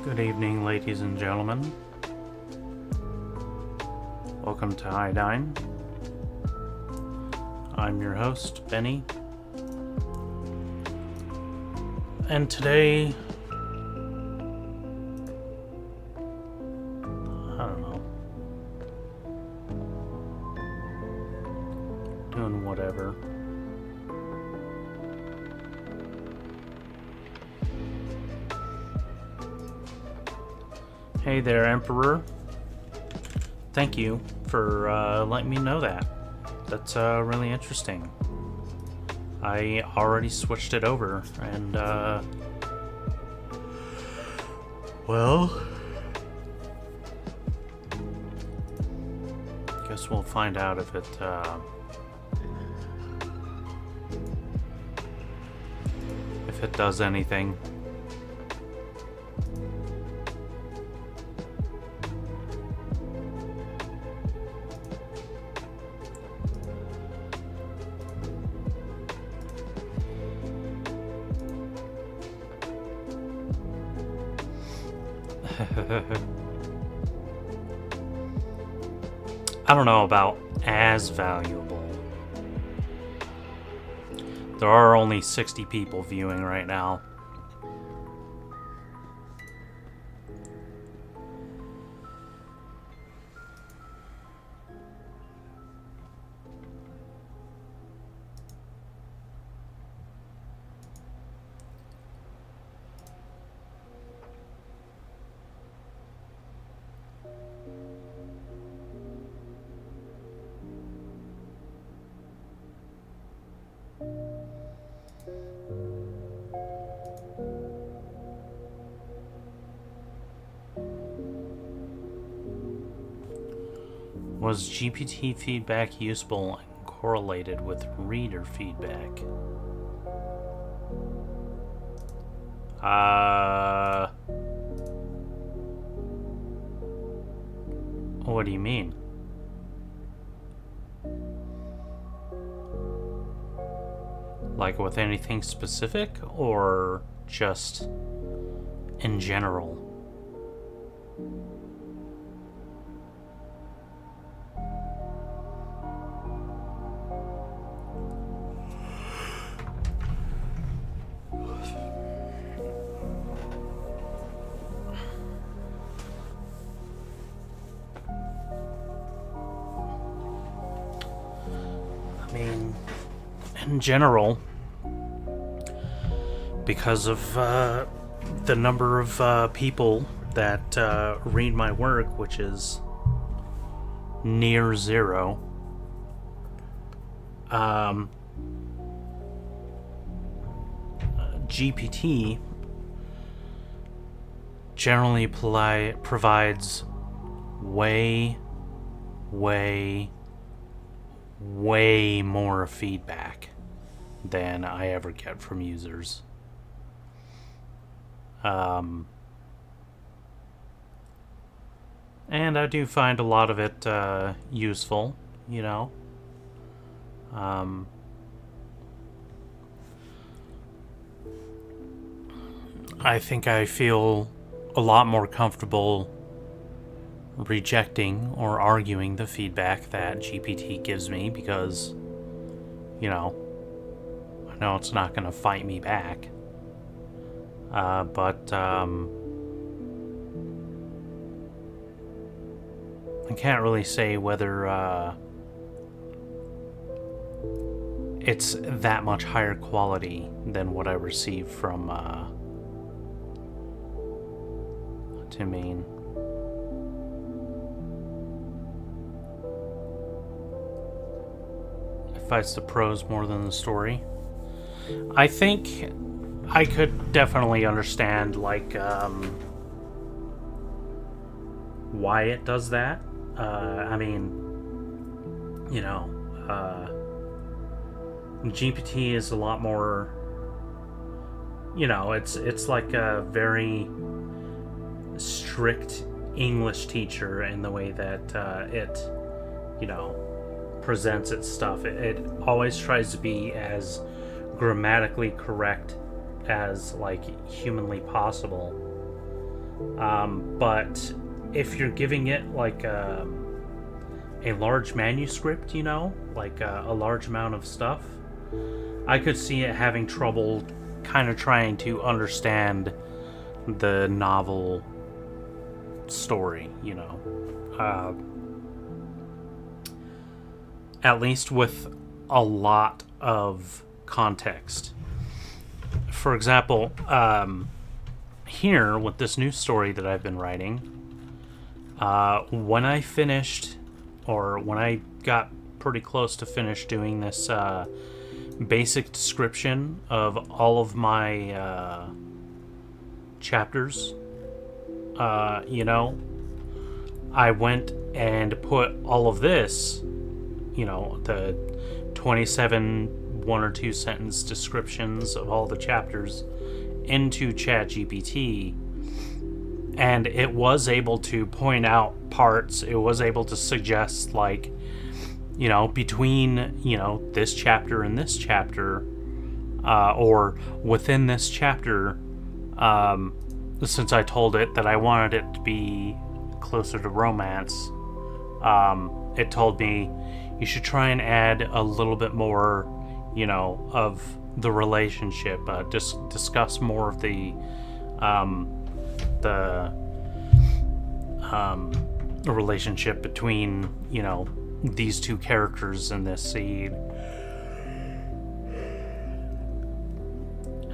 Good evening, ladies and gentlemen. Welcome to Iodine. I'm your host, Benny. And today, I don't know, doing whatever. Hey there, Emperor. Thank you for letting me know that. That's really interesting. I already switched it over, and well, guess we'll find out if it does anything. I don't know about as valuable. There are only 60 people viewing right now. Was GPT feedback useful and correlated with reader feedback? What do you mean? Like with anything specific, or just in general? I mean, in general, because of the number of people that read my work, which is near zero, GPT generally provides way more feedback than I ever get from users. And I do find a lot of it useful, you know. I think I feel a lot more comfortable rejecting or arguing the feedback that GPT gives me because, you know, I know it's not going to fight me back. But I can't really say whether it's that much higher quality than what I receive from Timine. It fights the prose more than the story. I think I could definitely understand, like, why it does that. I mean, you know, GPT is a lot more, you know, it's like a very strict English teacher in the way that it, you know, presents its stuff. It always tries to be as grammatically correct as, like, humanly possible. But if you're giving it like a large manuscript, you know, like a large amount of stuff, I could see it having trouble kind of trying to understand the novel story, you know. At least with a lot of context. For example, here with this new story that I've been writing, when I finished, or when I got pretty close to finish doing this basic description of all of my chapters, you know, I went and put all of this, you know, the 27 one or two sentence descriptions of all the chapters into ChatGPT, and it was able to point out parts. It was able to suggest, like, you know, between, you know, this chapter and this chapter, or within this chapter, since I told it that I wanted it to be closer to romance, it told me you should try and add a little bit more, you know, of the relationship. Discuss more of the relationship between, you know, these two characters in this seed.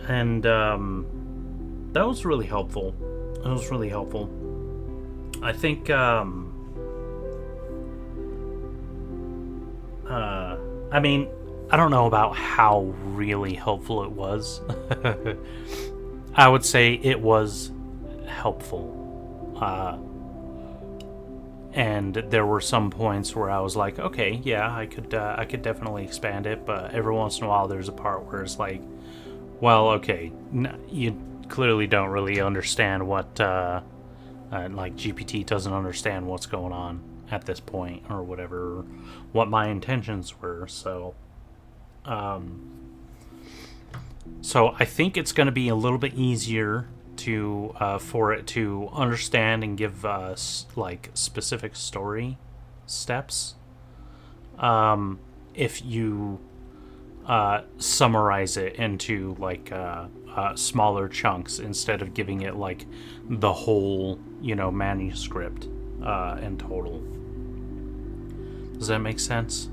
And that was really helpful. It was really helpful. I think I mean, I don't know about how really helpful it was. I would say it was helpful. And there were some points where I was like, okay, yeah, I could definitely expand it, but every once in a while there's a part where it's like, well, okay, you clearly don't really understand what, like, GPT doesn't understand what's going on at this point, or whatever, what my intentions were, so I think it's going to be a little bit easier to for it to understand and give us, like, specific story steps, if you summarize it into, like, smaller chunks instead of giving it, like, the whole, you know, manuscript in total. Does that make sense?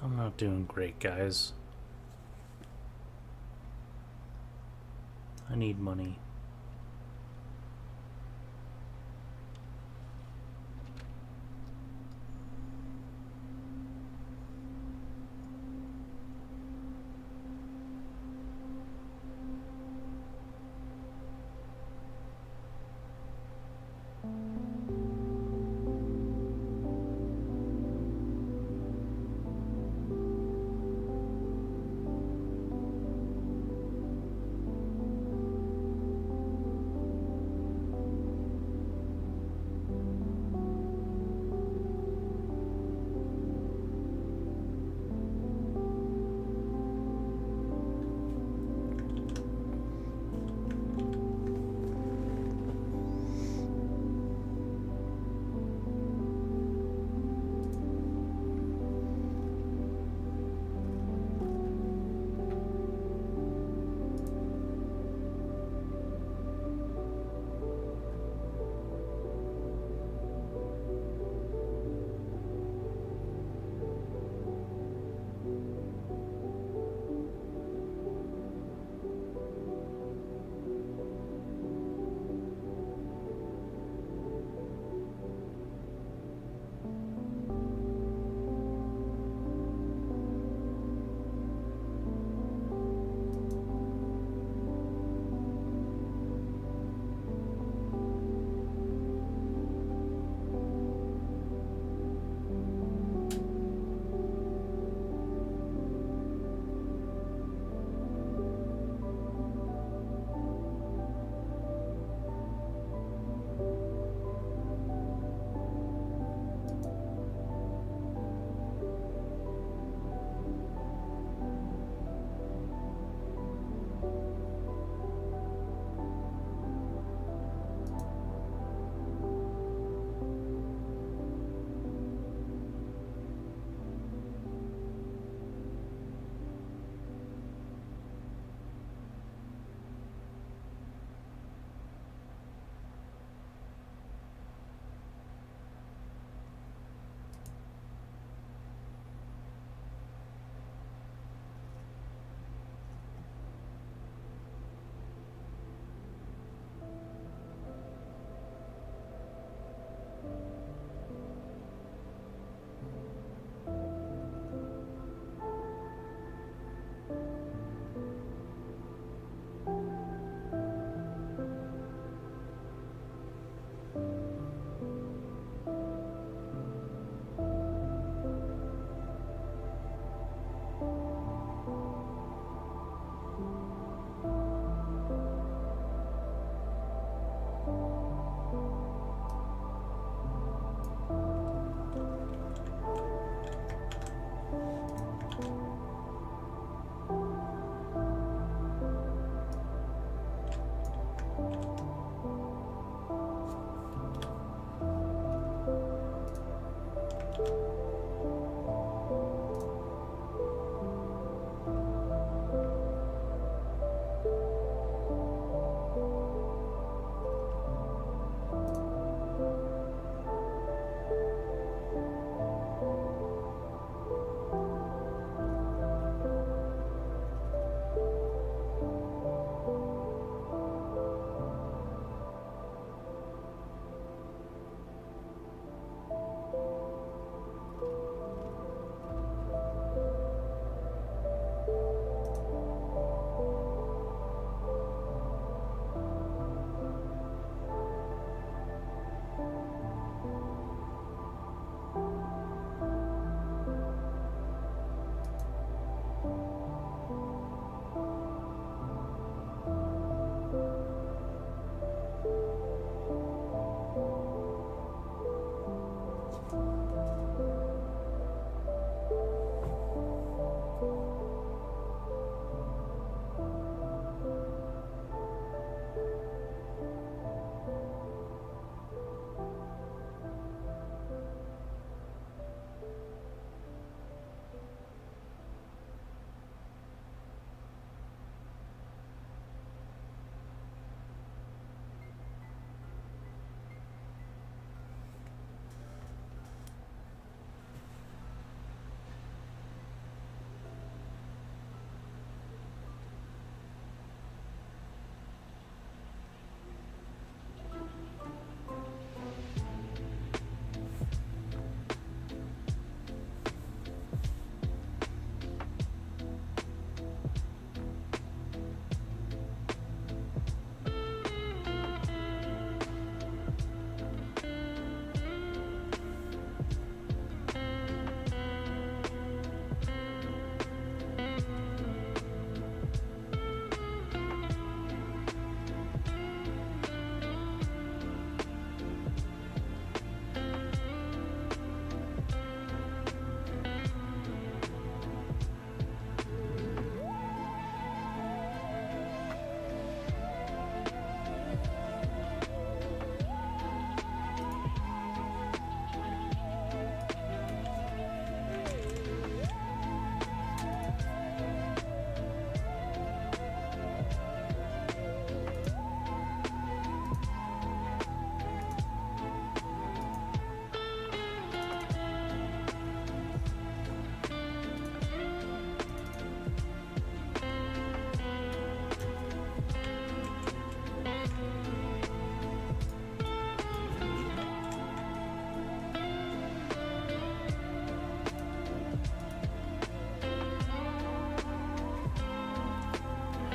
I'm not doing great, guys. I need money.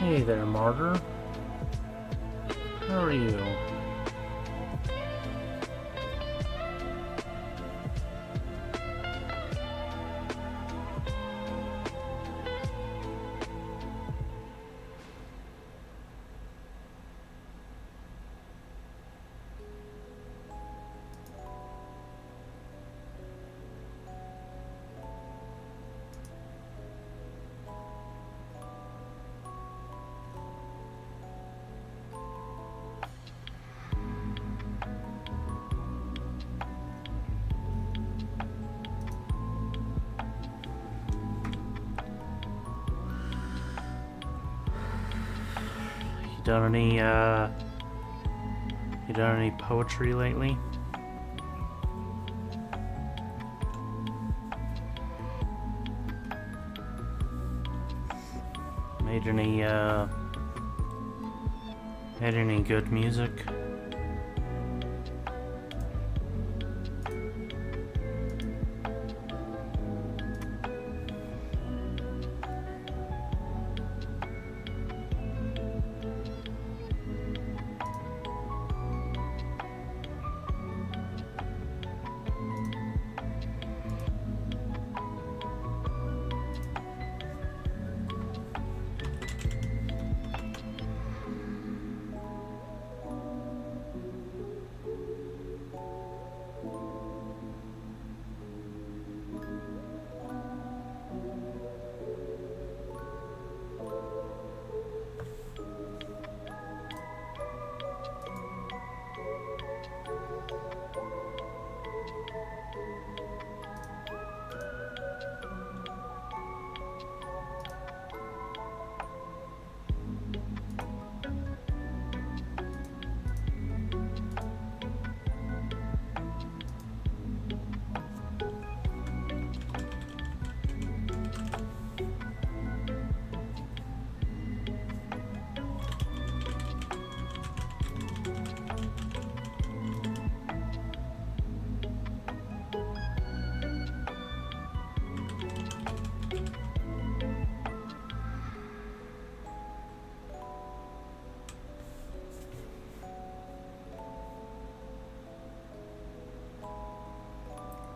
Hey there, Martyr. How are you? You done any poetry lately? Made any good music?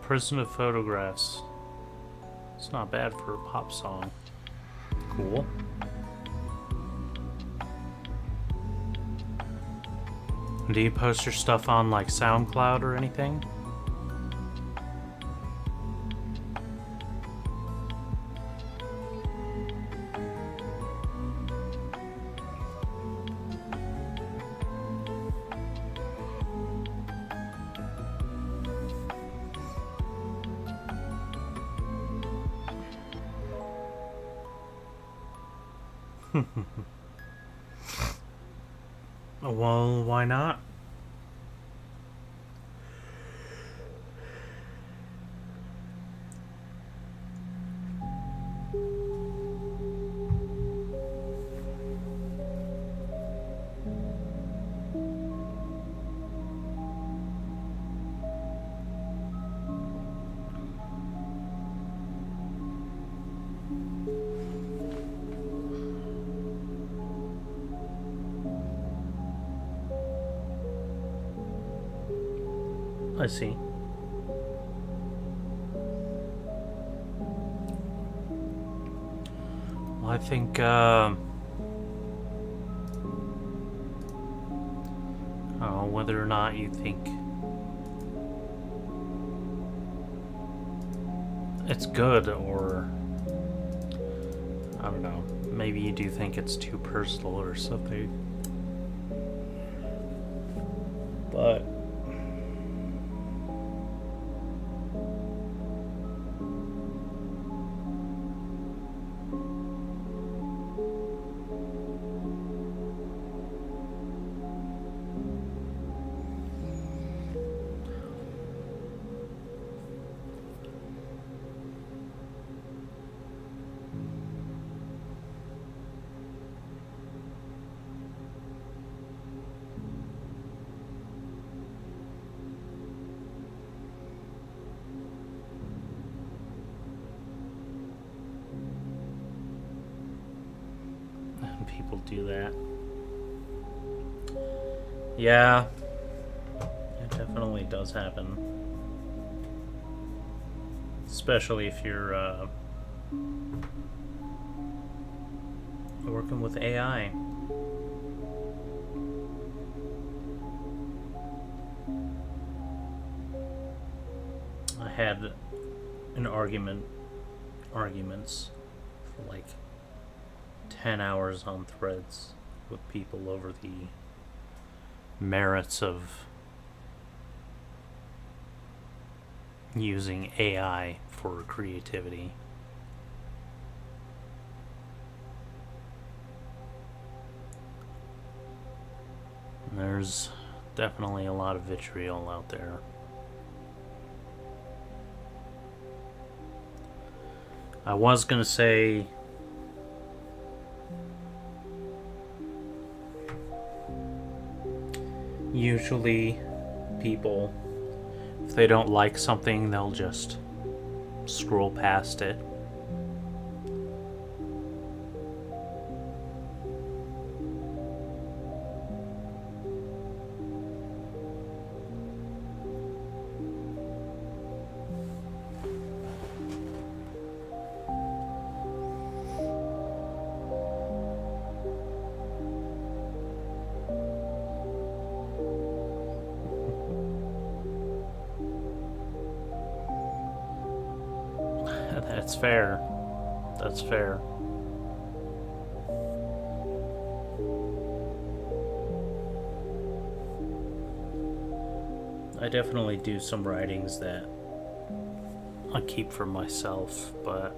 Prison of Photographs. It's not bad for a pop song. Cool. Do you post your stuff on like SoundCloud or anything? Well, why not? I see. Well, I think, I don't know whether or not you think it's good, or I don't know, maybe you do think it's too personal or something. But people do that. Yeah, it definitely does happen. Especially if you're working with AI. I had an arguments for like 10 hours on Threads with people over the merits of using AI for creativity. And there's definitely a lot of vitriol out there. I was gonna say usually people, if they don't like something, they'll just scroll past it. That's fair. That's fair. I definitely do some writings that I keep for myself, but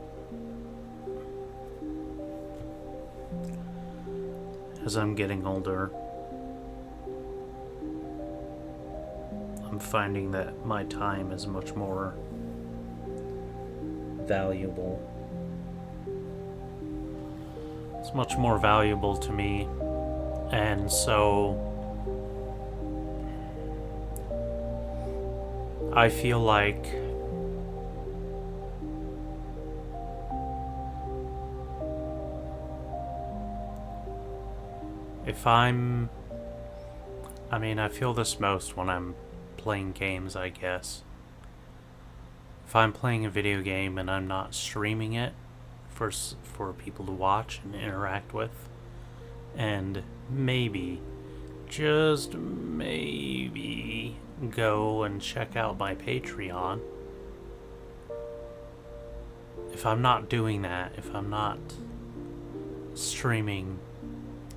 as I'm getting older, I'm finding that my time is much more valuable. It's much more valuable to me, and so I feel like if I feel this most when I'm playing games, I guess. If I'm playing a video game and I'm not streaming it for people to watch and interact with, and maybe, just maybe, go and check out my Patreon. If I'm not doing that, if I'm not streaming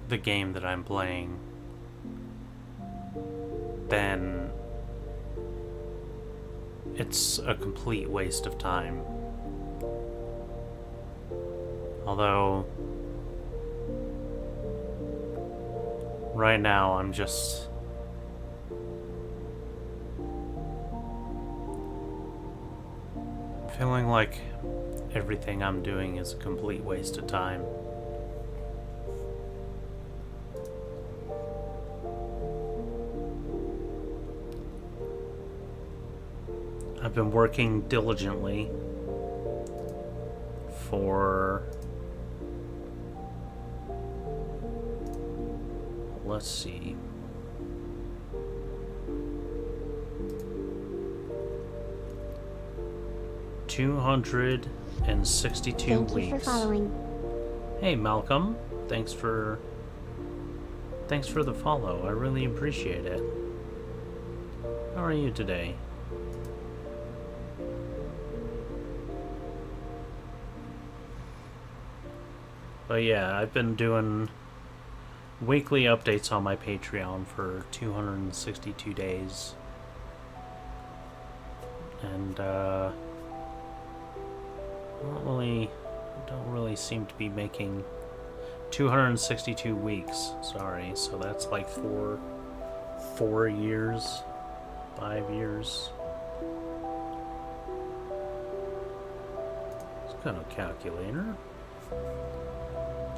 the game that I'm playing, then it's a complete waste of time. Although right now I'm just feeling like everything I'm doing is a complete waste of time. I've been working diligently for, let's see, $262 Thank weeks. you for following. Hey Malcolm, thanks for the follow. I really appreciate it. How are you today? But yeah, I've been doing weekly updates on my Patreon for 262 days. And don't really seem to be making 262 weeks, sorry, so that's like 4 years, 5 years. Let's go to calculator.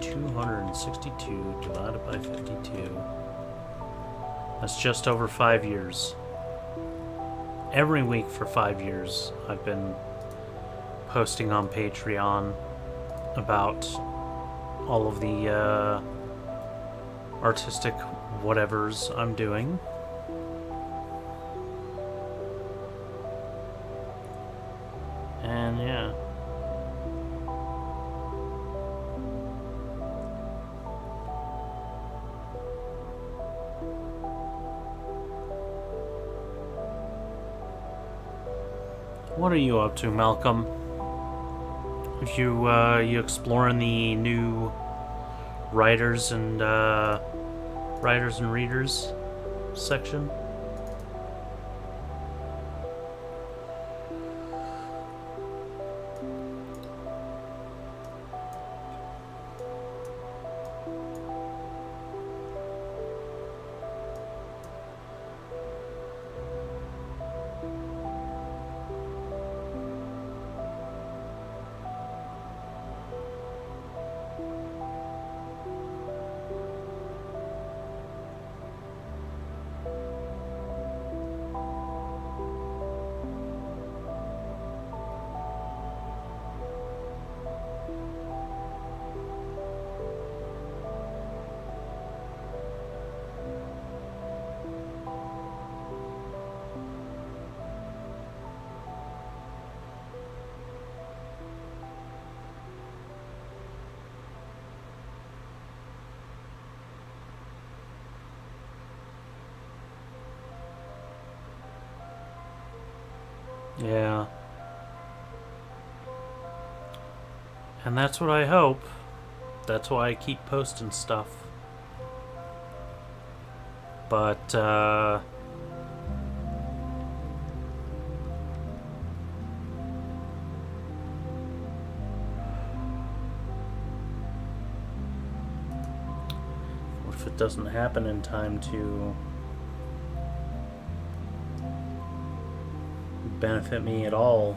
262 divided by 52. That's just over 5 years. Every week for 5 years, I've been posting on Patreon about all of the artistic whatevers I'm doing. And yeah. What are you up to, Malcolm? You exploring the new writers and readers section? Yeah. And that's what I hope. That's why I keep posting stuff. But, what if it doesn't happen in time to benefit me at all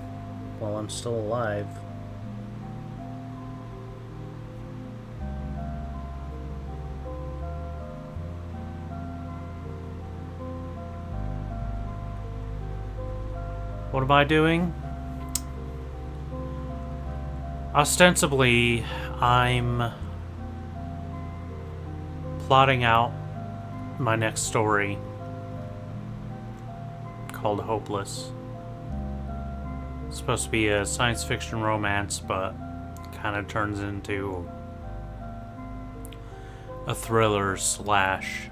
while I'm still alive? What am I doing? Ostensibly, I'm plotting out my next story called Hopeless. It's supposed to be a science fiction romance, but kind of turns into a thriller slash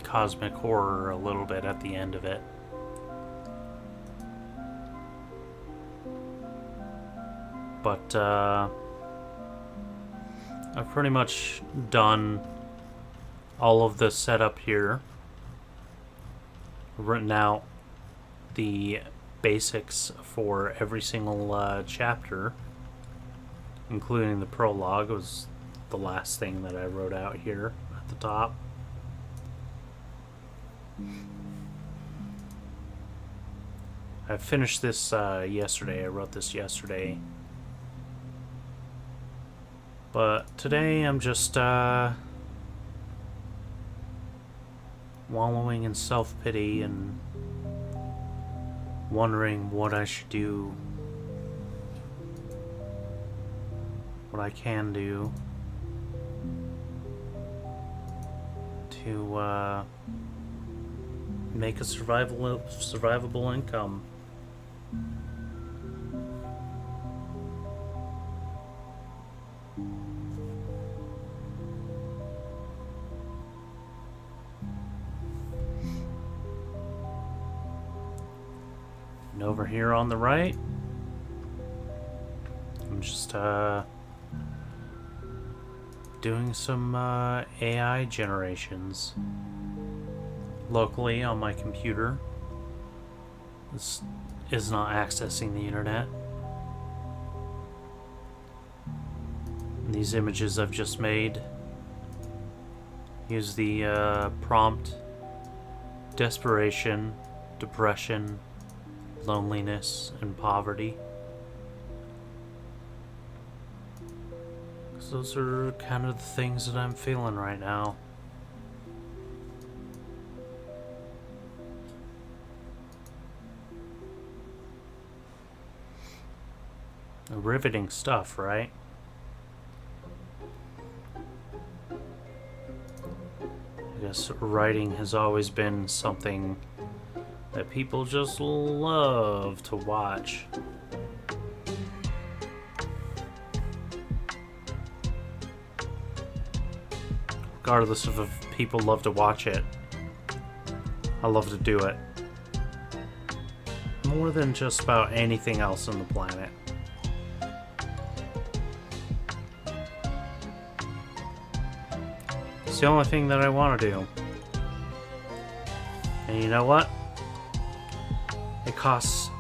cosmic horror a little bit at the end of it. But I've pretty much done all of the setup here. I've written out the basics for every single chapter, including the prologue. It was the last thing that I wrote out here at the top. I finished this yesterday. I wrote this yesterday. But today I'm just wallowing in self-pity and wondering what I should do, what I can do to make a survivable income. And over here on the right, I'm just doing some AI generations locally on my computer. This is not accessing the internet. And these images I've just made use the prompt desperation, depression, loneliness, and poverty. Because those are kind of the things that I'm feeling right now. Riveting stuff, right? guess writing has always been something that people just love to watch. Regardless of if people love to watch it, I love to do it. More than just about anything else on the planet. It's the only thing that I want to do. And you know what? It costs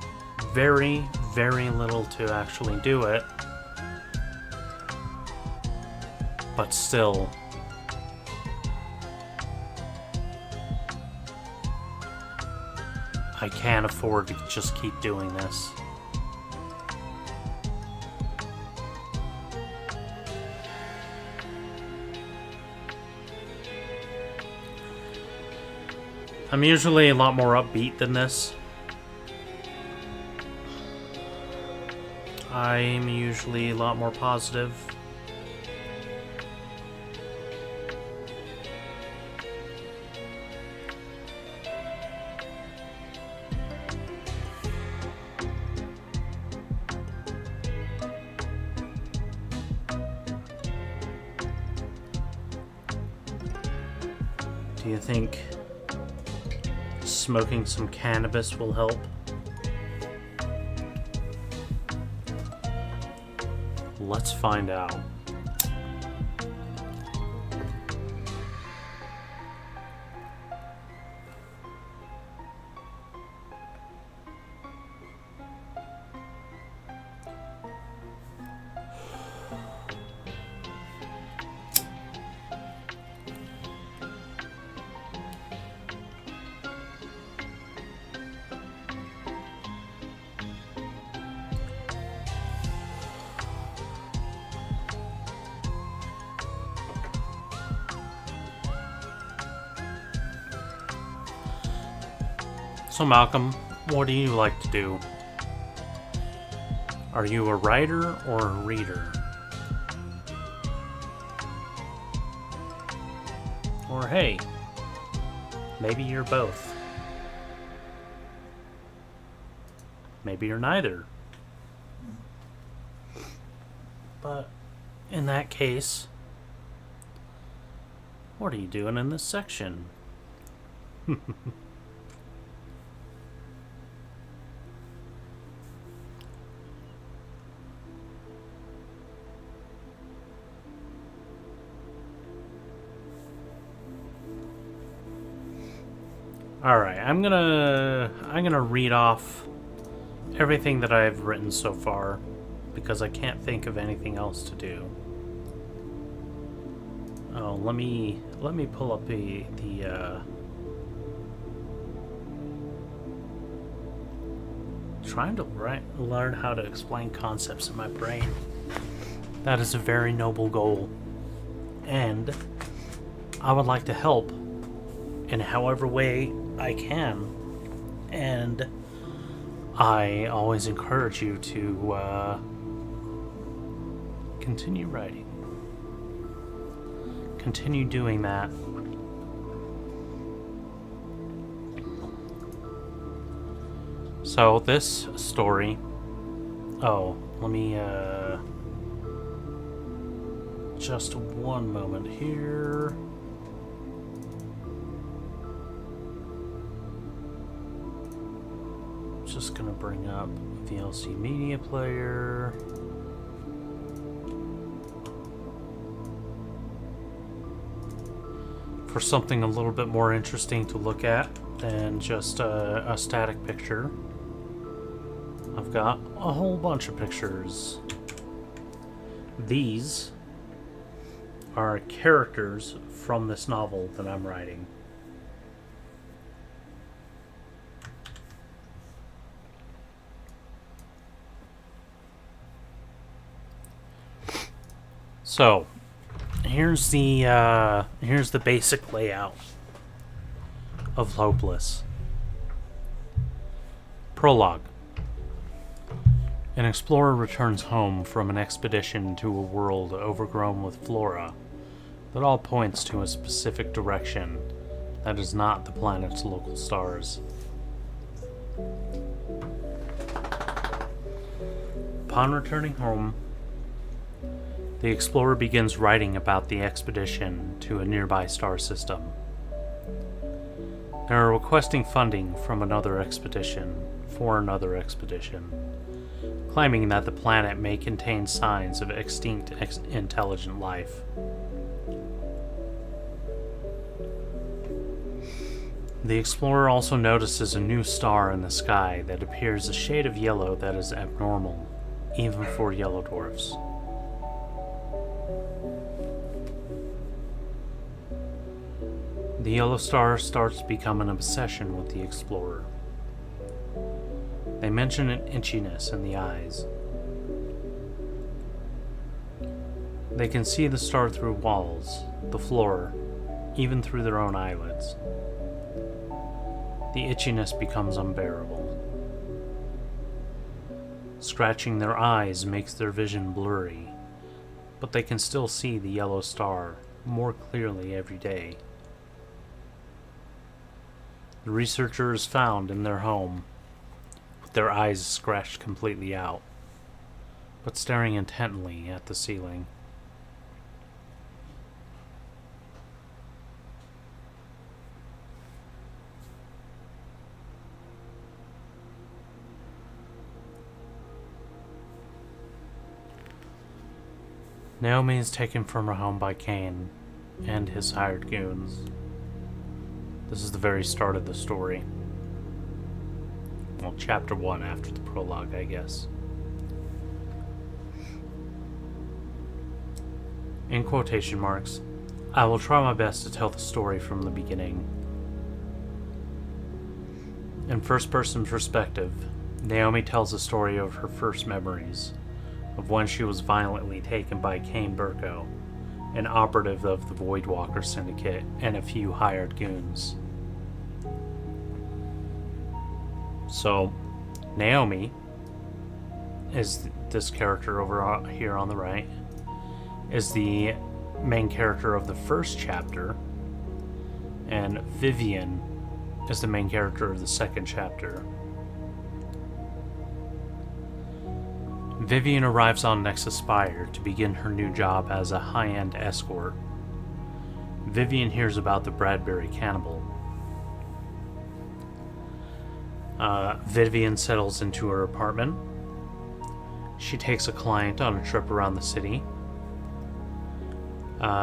very, very little to actually do it. But still, I can't afford to just keep doing this. I'm usually a lot more upbeat than this. I'm usually a lot more positive. Do you think smoking some cannabis will help? Let's find out. So Malcolm, what do you like to do? Are you a writer or a reader? Or hey, maybe you're both. Maybe you're neither. But in that case, what are you doing in this section? Alright, I'm gonna read off everything that I've written so far because I can't think of anything else to do. Oh, let me pull up the trying to learn how to explain concepts in my brain. That is a very noble goal. And I would like to help in however way I can. And I always encourage you to continue writing. Continue doing that. So this story... Oh, let me... just one moment here. Just gonna bring up VLC Media Player. For something a little bit more interesting to look at than just a static picture, I've got a whole bunch of pictures. These are characters from this novel that I'm writing. So, here's the basic layout of Hopeless. Prologue. An explorer returns home from an expedition to a world overgrown with flora, that all points to a specific direction that is not the planet's local stars. Upon returning home, the explorer begins writing about the expedition to a nearby star system. They are requesting funding from another expedition, claiming that the planet may contain signs of extinct intelligent life. The explorer also notices a new star in the sky that appears a shade of yellow that is abnormal, even for yellow dwarfs. The yellow star starts to become an obsession with the explorer. They mention an itchiness in the eyes. They can see the star through walls, the floor, even through their own eyelids. The itchiness becomes unbearable. Scratching their eyes makes their vision blurry, but they can still see the yellow star more clearly every day. The researcher is found in their home, with their eyes scratched completely out, but staring intently at the ceiling. Naomi is taken from her home by Cain and his hired goons. This is the very start of the story. Well, chapter 1 after the prologue, I guess. In quotation marks, I will try my best to tell the story from the beginning. In first-person perspective, Naomi tells the story of her first memories, of when she was violently taken by Cain Burko, an operative of the Voidwalker Syndicate, and a few hired goons. So, Naomi is this character over here on the right, is the main character of the first chapter, and Vivian is the main character of the second chapter. Vivian arrives on Nexus Spire to begin her new job as a high-end escort. Vivian hears about the Bradbury cannibal. Vivian settles into her apartment. She takes a client on a trip around the city.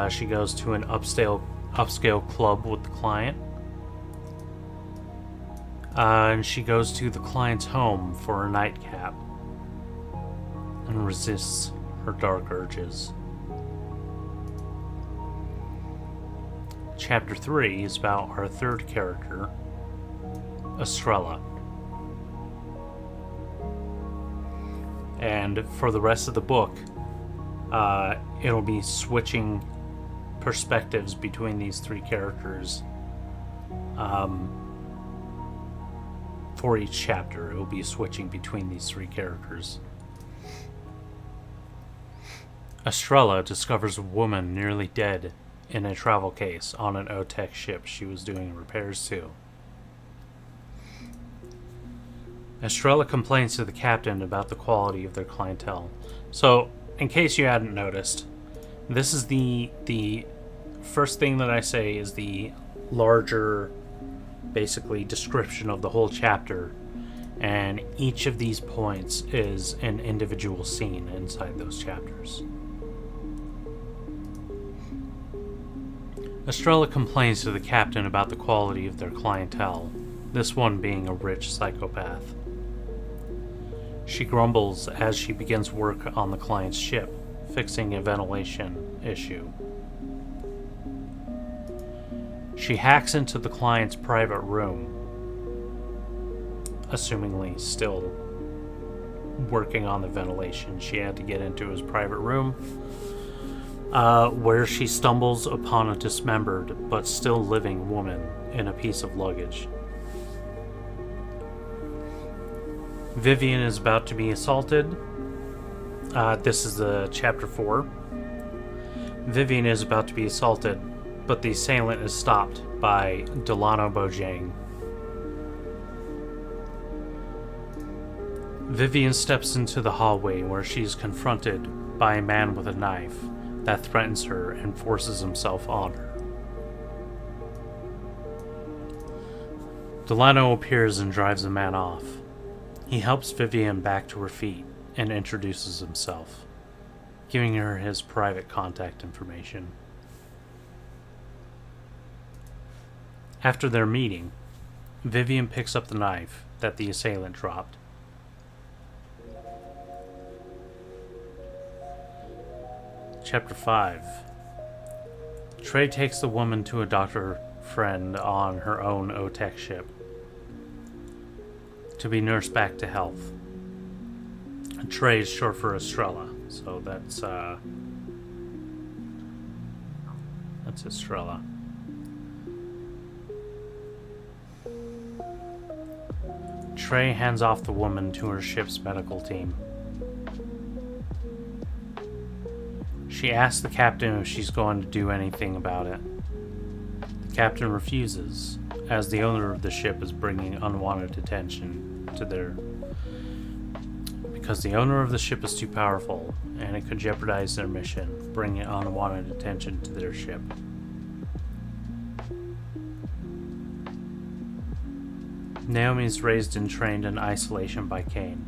She goes to an upscale club with the client. And she goes to the client's home for a nightcap and resists her dark urges. Chapter 3 is about our third character, Estrella. And for the rest of the book, it'll be switching perspectives between these three characters. For each chapter, it will be switching between these three characters. Estrella discovers a woman nearly dead in a travel case on an OTEC ship she was doing repairs to. Estrella complains to the captain about the quality of their clientele. So, in case you hadn't noticed, this is the first thing that I say is the larger, basically, description of the whole chapter, and each of these points is an individual scene inside those chapters. Estrella complains to the captain about the quality of their clientele, this one being a rich psychopath. She grumbles as she begins work on the client's ship, fixing a ventilation issue. She hacks into the client's private room, assumingly still working on the ventilation. She had to get into his private room, where she stumbles upon a dismembered but still living woman in a piece of luggage. Vivian is about to be assaulted. This is the chapter 4. Vivian is about to be assaulted, but the assailant is stopped by Delano Bojang. Vivian steps into the hallway where she is confronted by a man with a knife that threatens her and forces himself on her. Delano appears and drives the man off. He helps Vivian back to her feet and introduces himself, giving her his private contact information. After their meeting, Vivian picks up the knife that the assailant dropped. Chapter 5. Trey takes the woman to a doctor friend on her own OTEC ship to be nursed back to health. Trey is short for Estrella, so that's Estrella. Trey hands off the woman to her ship's medical team. She asks the captain if she's going to do anything about it. The captain refuses, as the owner of the ship is bringing unwanted attention to because the owner of the ship is too powerful, and it could jeopardize their mission, bringing unwanted attention to their ship. Naomi is raised and trained in isolation by Kane.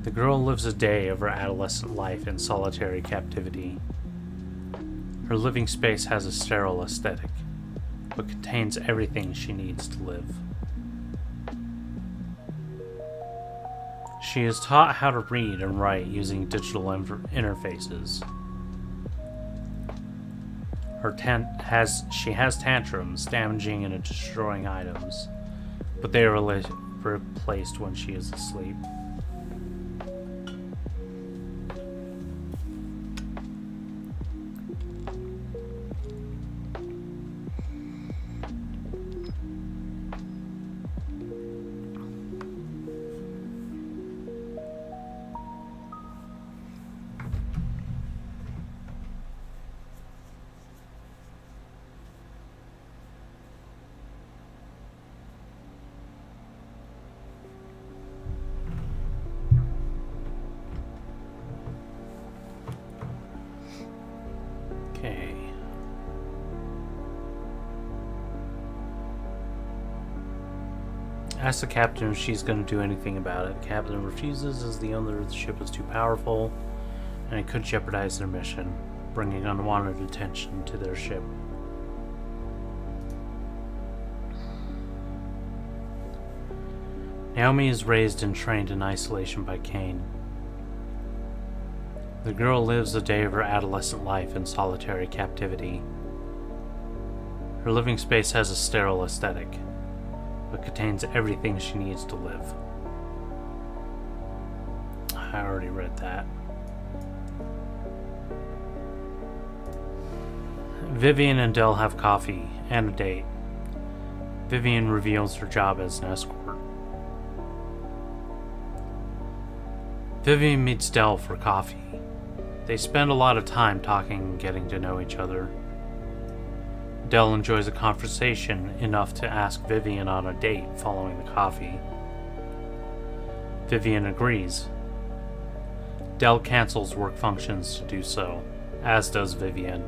The girl lives a day of her adolescent life in solitary captivity. Her living space has a sterile aesthetic, but contains everything she needs to live. She is taught how to read and write using digital interfaces. She has tantrums, damaging and destroying items, but they are replaced when she is asleep. Asks the captain if she's going to do anything about it. The captain refuses, as the owner of the ship is too powerful and it could jeopardize their mission, bringing unwanted attention to their ship. Naomi is raised and trained in isolation by Kane. The girl lives a day of her adolescent life in solitary captivity. Her living space has a sterile aesthetic, but contains everything she needs to live. I already read that. Vivian and Dell have coffee and a date. Vivian reveals her job as an escort. Vivian meets Dell for coffee. They spend a lot of time talking and getting to know each other. Dell enjoys a conversation enough to ask Vivian on a date following the coffee. Vivian agrees. Dell cancels work functions to do so, as does Vivian.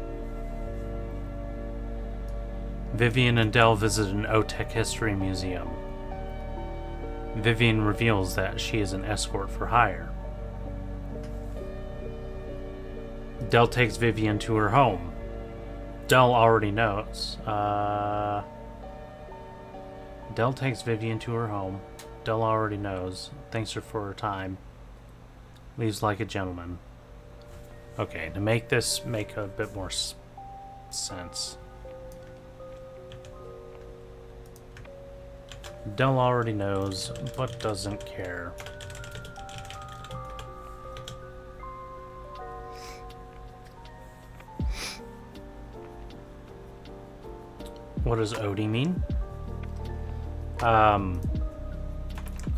Vivian and Dell visit an OTEC history museum. Vivian reveals that she is an escort for hire. Dell takes Vivian to her home. Dell already knows. Dell takes Vivian to her home. Dell already knows. Thanks her for her time. Leaves like a gentleman. Okay, to make this make a bit more sense. Dell already knows, but doesn't care. What does Odie mean?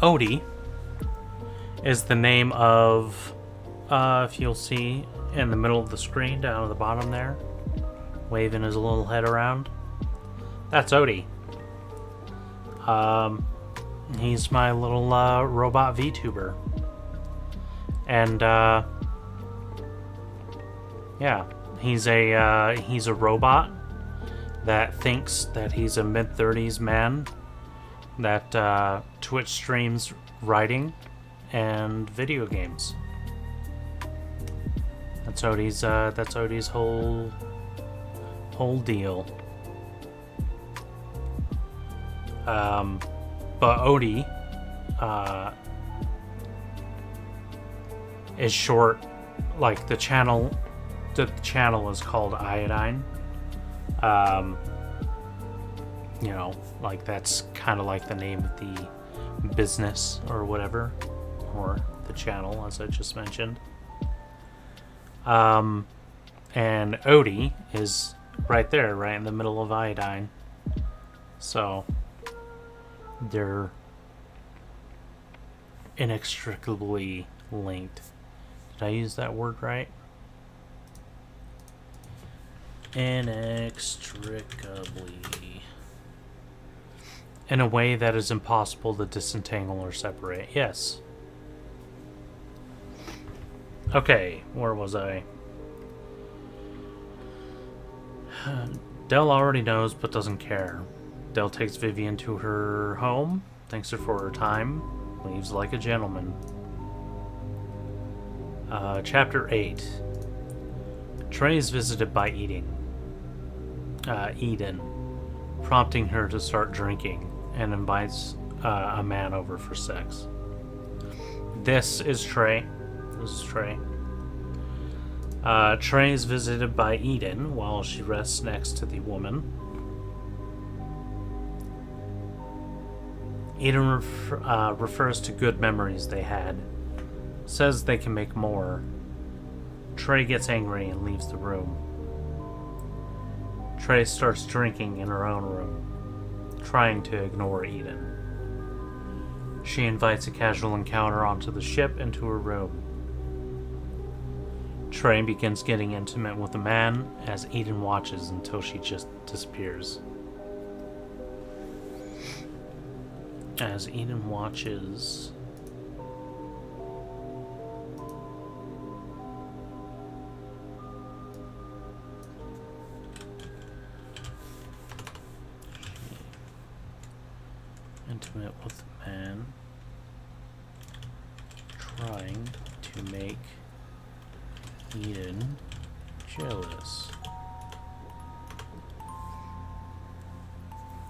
Odie is the name of, if you'll see in the middle of the screen down at the bottom there, waving his little head around. That's Odie. He's my little robot VTuber. And yeah, he's a robot that thinks that he's a mid-30s man that Twitch streams writing and video games. That's Odie's whole deal. But Odie is short, like the channel is called Iodine. You know, like that's kind of like the name of the business or whatever, or the channel, as I just mentioned. And Odie is right there, right in the middle of Iodine. So they're inextricably linked. Did I use that word right? Inextricably. In a way that is impossible to disentangle or separate. Yes. Okay, where was I? Dell already knows but doesn't care. Dell takes Vivian to her home, thanks her for her time, leaves like a gentleman. Chapter 8. Trey is visited by Eden, prompting her to start drinking, and invites a man over for sex. This is Trey. Trey is visited by Eden while she rests next to the woman. Eden refers to good memories they had, says they can make more. Trey gets angry and leaves the room. Trey starts drinking in her own room, trying to ignore Eden. She invites a casual encounter onto the ship into her room. Trey begins getting intimate with the man as Eden watches until she just disappears. As Eden watches, intimate with the man, trying to make Eden jealous.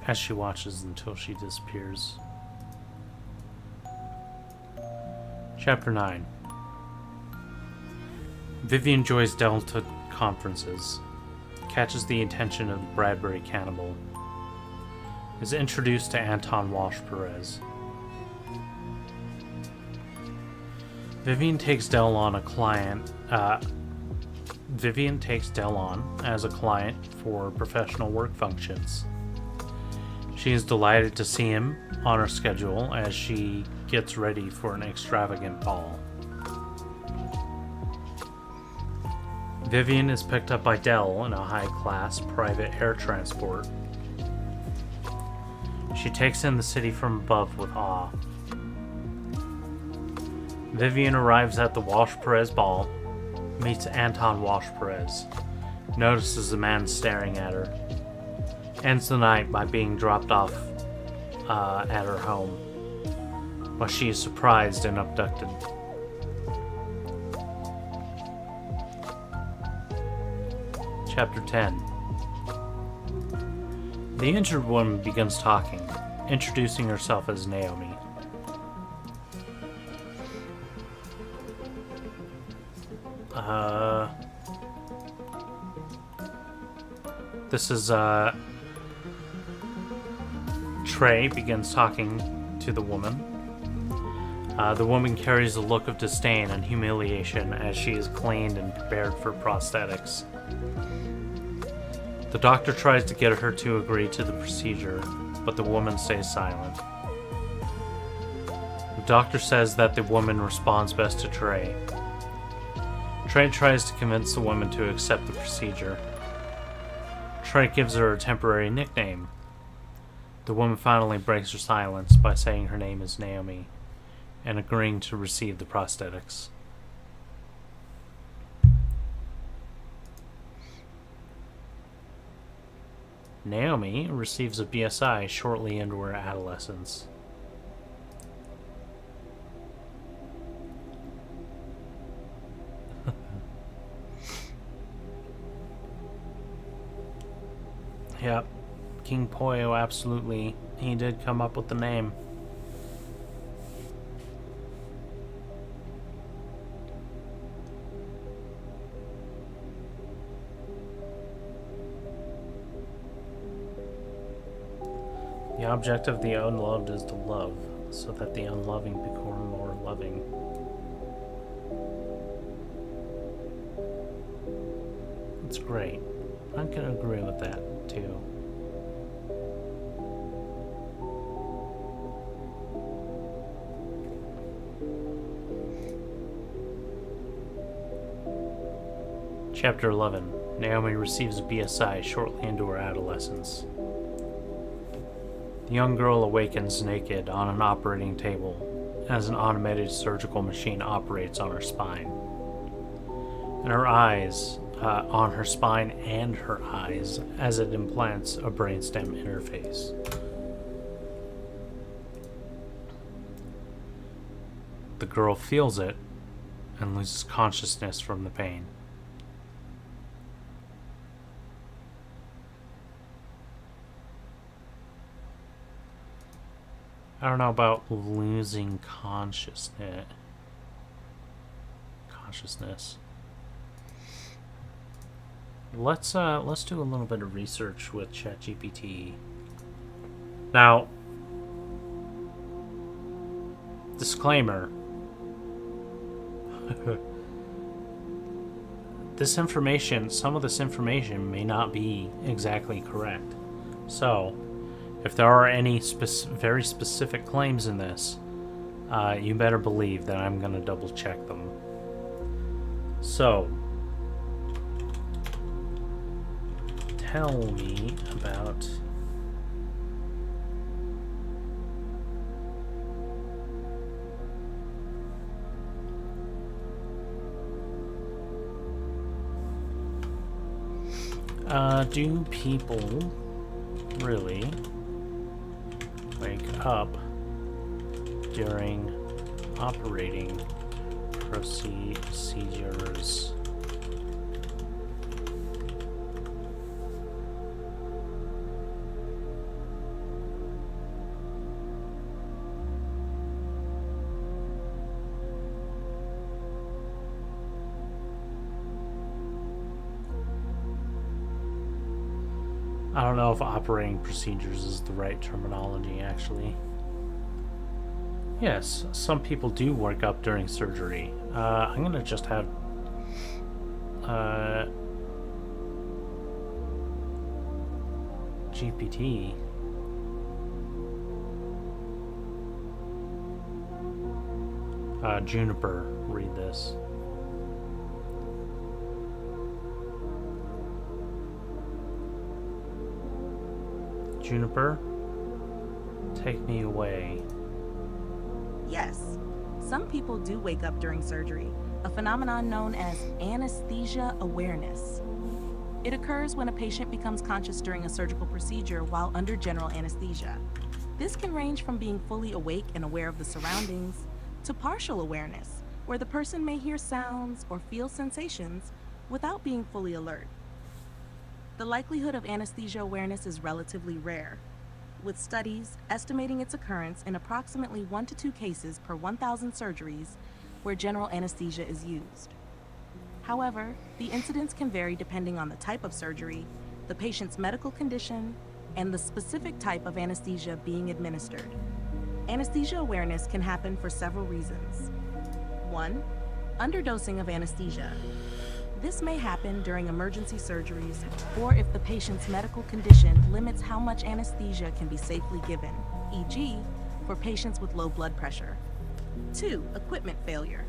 As she watches until she disappears. Chapter 9. Vivian joins Delta conferences, catches the attention of the Bradbury cannibal, is introduced to Anton Walsh Perez. Vivian takes Del on as a client for professional work functions. She is delighted to see him on her schedule as she gets ready for an extravagant ball. Vivian is picked up by Del in a high-class private air transport. She takes in the city from above with awe. Vivian arrives at the Walsh Perez ball, meets Anton Walsh Perez, notices a man staring at her, ends the night by being dropped off at her home, while she is surprised and abducted. Chapter 10. The injured woman begins talking, introducing herself as Naomi. This is, Trey begins talking to the woman. The woman carries a look of disdain and humiliation as she is cleaned and prepared for prosthetics. The doctor tries to get her to agree to the procedure, but the woman stays silent. The doctor says that the woman responds best to Trey. Trey tries to convince the woman to accept the procedure. Trey gives her a temporary nickname. The woman finally breaks her silence by saying her name is Naomi and agreeing to receive the prosthetics. Naomi receives a BSI shortly into her adolescence. Yep, King Poyo, absolutely. He did come up with the name. The object of the unloved is to love, so that the unloving become more loving. It's great. I can agree with that, too. Chapter 11. Naomi receives a BSI shortly into her adolescence. The young girl awakens naked on an operating table as an automated surgical machine operates on her spine. And her eyes, on her spine and her eyes, as it implants a brainstem interface. The girl feels it and loses consciousness from the pain. I don't know about losing consciousness. Let's do a little bit of research with ChatGPT. Now, disclaimer. Some of this information may not be exactly correct. So, if there are any very specific claims in this, you better believe that I'm going to double check them. So, tell me about do people really wake up during operating procedures? I don't know if operating procedures is the right terminology, actually. Yes, some people do wake up during surgery. I'm gonna just have GPT Juniper read this. Juniper, take me away. Yes, some people do wake up during surgery, a phenomenon known as anesthesia awareness. It occurs when a patient becomes conscious during a surgical procedure while under general anesthesia. This can range from being fully awake and aware of the surroundings to partial awareness, where the person may hear sounds or feel sensations without being fully alert. The likelihood of anesthesia awareness is relatively rare, with studies estimating its occurrence in approximately 1 to 2 cases per 1,000 surgeries where general anesthesia is used. However, the incidence can vary depending on the type of surgery, the patient's medical condition, and the specific type of anesthesia being administered. Anesthesia awareness can happen for several reasons. 1. Underdosing of anesthesia. This may happen during emergency surgeries or if the patient's medical condition limits how much anesthesia can be safely given, e.g., for patients with low blood pressure. 2. Equipment failure.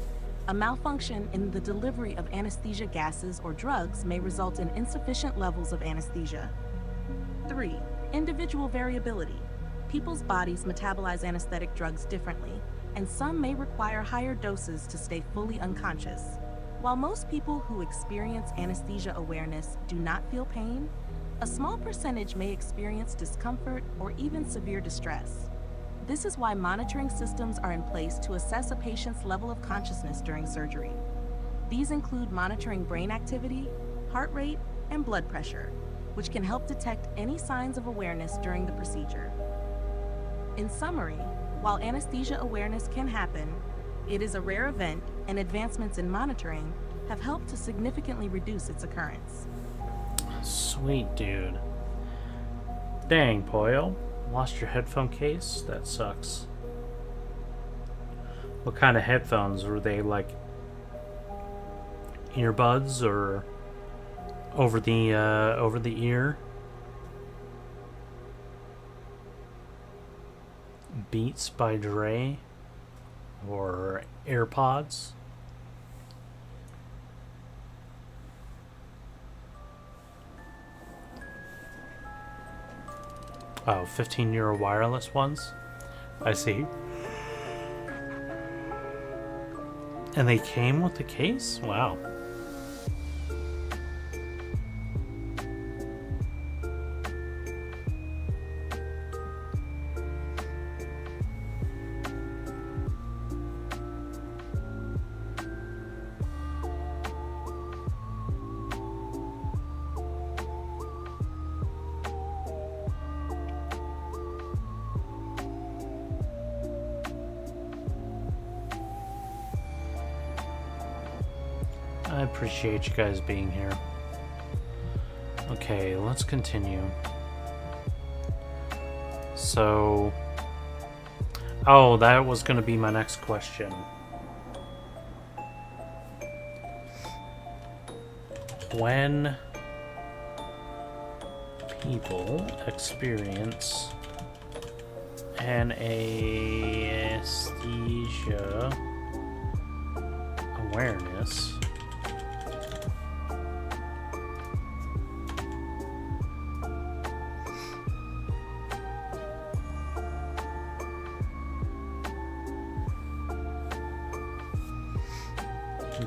A malfunction in the delivery of anesthesia gases or drugs may result in insufficient levels of anesthesia. 3. Individual variability. People's bodies metabolize anesthetic drugs differently, and some may require higher doses to stay fully unconscious. While most people who experience anesthesia awareness do not feel pain, a small percentage may experience discomfort or even severe distress. This is why monitoring systems are in place to assess a patient's level of consciousness during surgery. These include monitoring brain activity, heart rate, and blood pressure, which can help detect any signs of awareness during the procedure. In summary, while anesthesia awareness can happen, it is a rare event, and advancements in monitoring have helped to significantly reduce its occurrence. Sweet, dude. Dang, Poyo. Lost your headphone case? That sucks. What kind of headphones? Were they like earbuds or over the ear? Beats by Dre? Or AirPods? Oh, 15-euro wireless ones? I see. And they came with the case? Wow. I appreciate you guys being here. Okay, let's continue. So... Oh, that was going to be my next question. When people experience anesthesia awareness,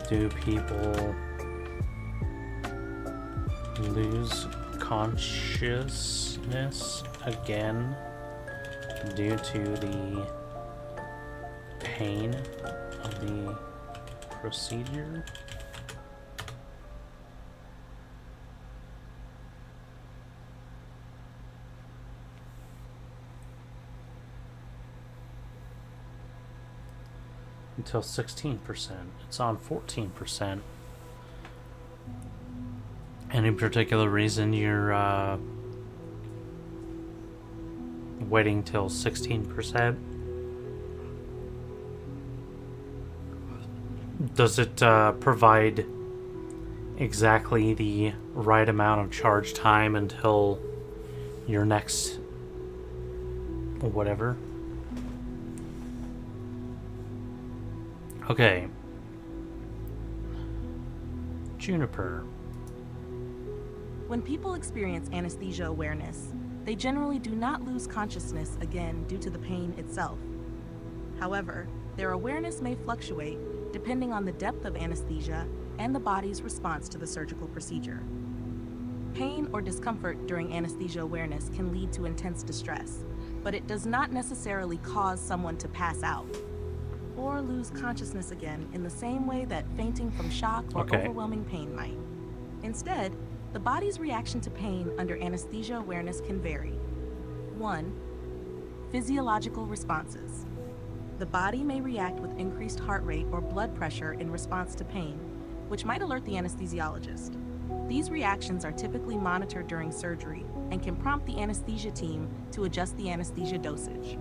do people lose consciousness again due to the pain of the procedure? Until 16%. It's on 14%. Any particular reason you're waiting till 16%? Does it provide exactly the right amount of charge time until your next whatever? Okay. Juniper. When people experience anesthesia awareness, they generally do not lose consciousness again due to the pain itself. However, their awareness may fluctuate depending on the depth of anesthesia and the body's response to the surgical procedure. Pain or discomfort during anesthesia awareness can lead to intense distress, but it does not necessarily cause someone to pass out or lose consciousness again in the same way that fainting from shock or overwhelming pain might. Instead, the body's reaction to pain under anesthesia awareness can vary. 1. Physiological responses. The body may react with increased heart rate or blood pressure in response to pain, which might alert the anesthesiologist. These reactions are typically monitored during surgery and can prompt the anesthesia team to adjust the anesthesia dosage.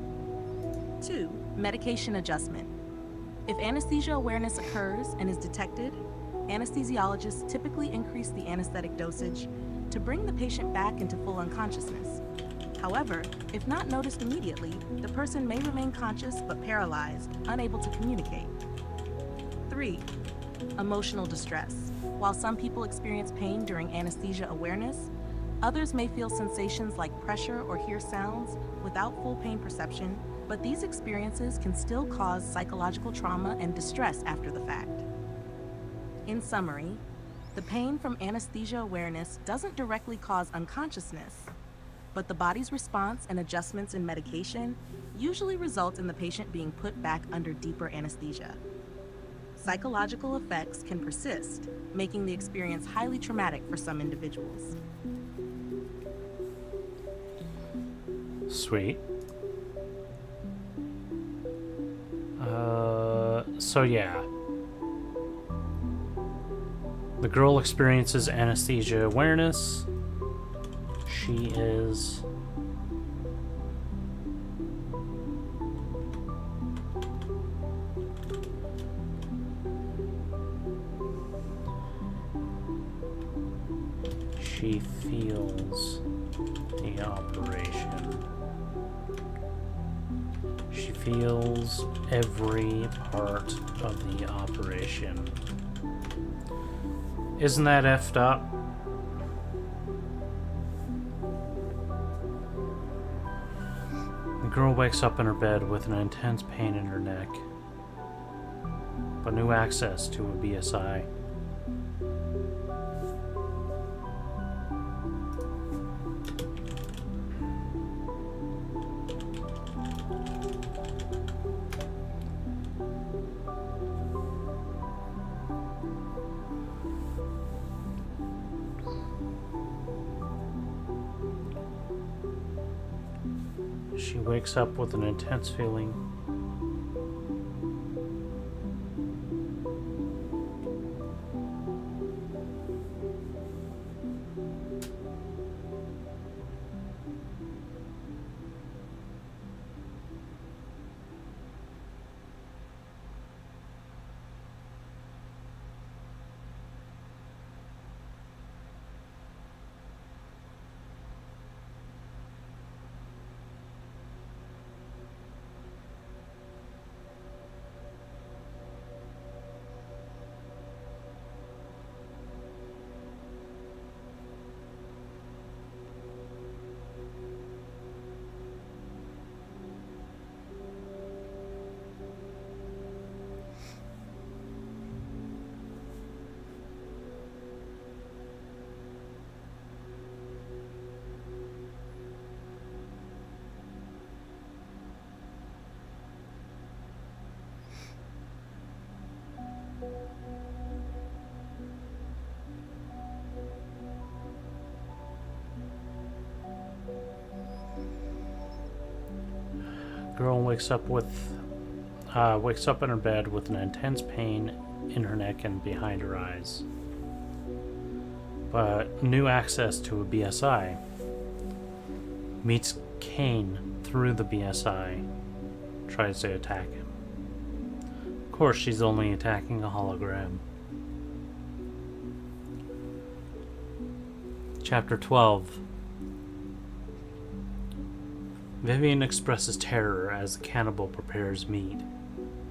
2. Medication adjustment. If anesthesia awareness occurs and is detected, anesthesiologists typically increase the anesthetic dosage to bring the patient back into full unconsciousness. However, if not noticed immediately, the person may remain conscious but paralyzed, unable to communicate. 3. Emotional distress. While some people experience pain during anesthesia awareness, others may feel sensations like pressure or hear sounds without full pain perception, but these experiences can still cause psychological trauma and distress after the fact. In summary, the pain from anesthesia awareness doesn't directly cause unconsciousness, but the body's response and adjustments in medication usually result in the patient being put back under deeper anesthesia. Psychological effects can persist, making the experience highly traumatic for some individuals. Sweet. So yeah. The girl experiences anesthesia awareness. She is... She feels the operation. She feels every part of the operation. Isn't that effed up? The girl wakes up in her bed with an intense pain in her neck, but no access to a BSI. She wakes up with an intense feeling. Girl wakes up in her bed with an intense pain in her neck and behind her eyes, but new access to a BSI. Meets Kane through the BSI, tries to attack him. Of course, she's only attacking a hologram. Chapter 12. Vivian expresses terror as the cannibal prepares meat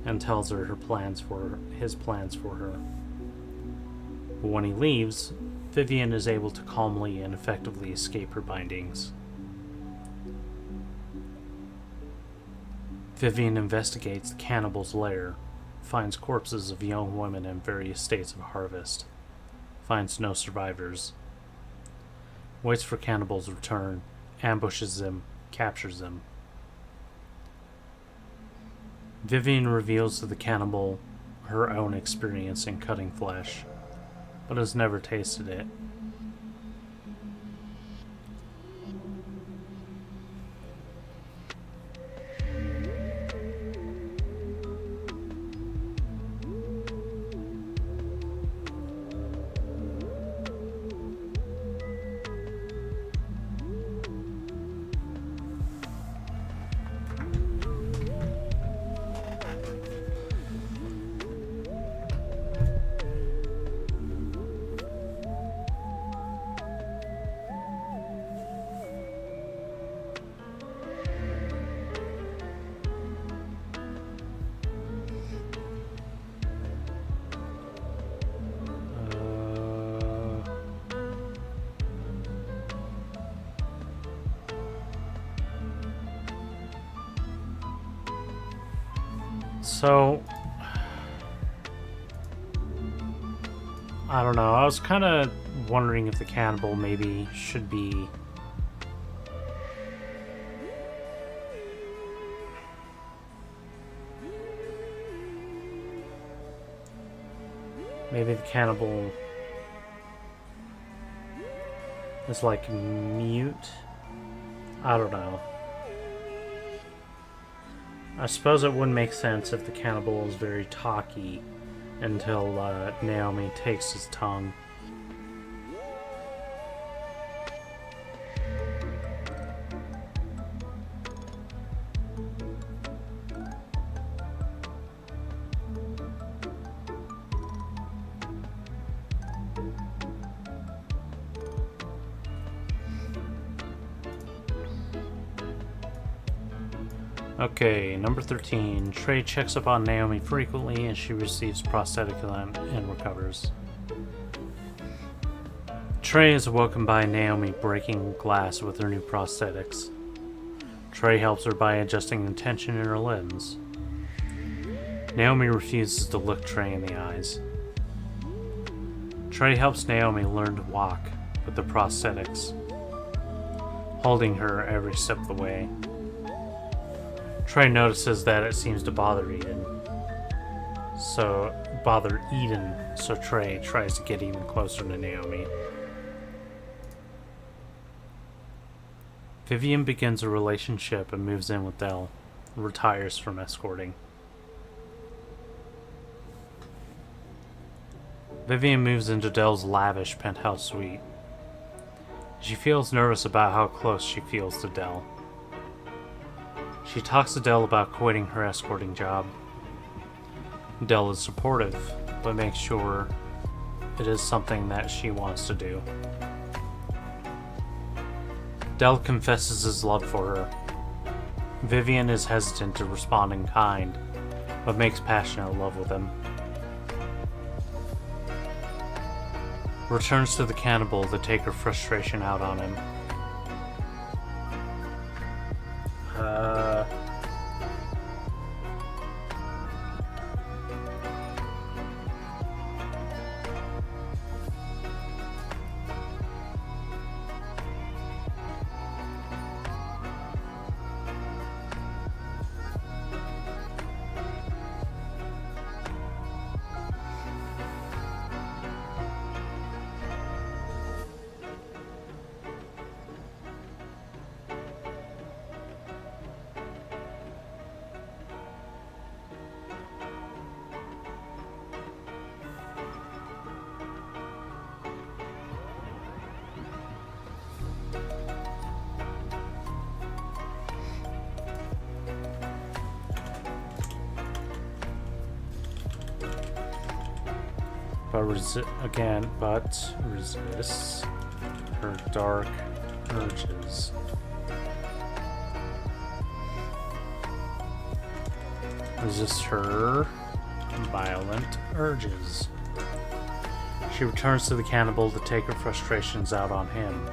and tells her his plans for her. But when he leaves, Vivian is able to calmly and effectively escape her bindings. Vivian investigates the cannibal's lair, finds corpses of young women in various states of harvest, finds no survivors, waits for cannibal's return, ambushes them, captures them. Vivian reveals to the cannibal her own experience in cutting flesh, but has never tasted it. So, I don't know. I was kind of wondering if the cannibal maybe should be... Maybe the cannibal is like mute. I don't know. I suppose it wouldn't make sense if the cannibal is very talky until Naomi takes his tongue. Okay, number 13. Trey checks up on Naomi frequently and she receives prosthetic and recovers. Trey is awoken by Naomi breaking glass with her new prosthetics. Trey helps her by adjusting the tension in her limbs. Naomi refuses to look Trey in the eyes. Trey helps Naomi learn to walk with the prosthetics, holding her every step of the way. Trey notices that it seems to bother Eden. So Trey tries to get even closer to Naomi. Vivian begins a relationship and moves in with Dell, retires from escorting. Vivian moves into Dell's lavish penthouse suite. She feels nervous about how close she feels to Dell. She talks to Dell about quitting her escorting job. Dell is supportive, but makes sure it is something that she wants to do. Dell confesses his love for her. Vivian is hesitant to respond in kind, but makes passionate love with him. Returns to the cannibal to take her frustration out on him. But resists her dark urges. Resists her violent urges. She returns to the cannibal to take her frustrations out on him.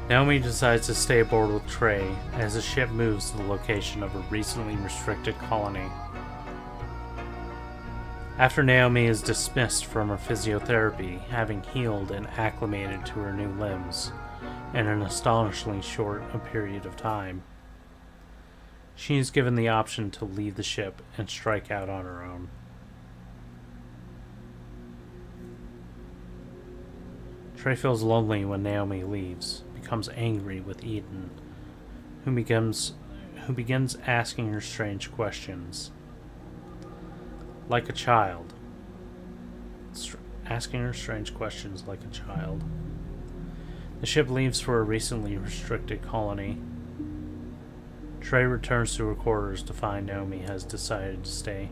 Naomi decides to stay aboard with Trey as the ship moves to the location of a recently restricted colony. After Naomi is dismissed from her physiotherapy, having healed and acclimated to her new limbs in an astonishingly short period of time, she is given the option to leave the ship and strike out on her own. Trey feels lonely when Naomi leaves, becomes angry with Eden, who begins asking her strange questions. Like a child. Asking her strange questions like a child. The ship leaves for a recently restricted colony. Trey returns to her quarters to find Naomi has decided to stay.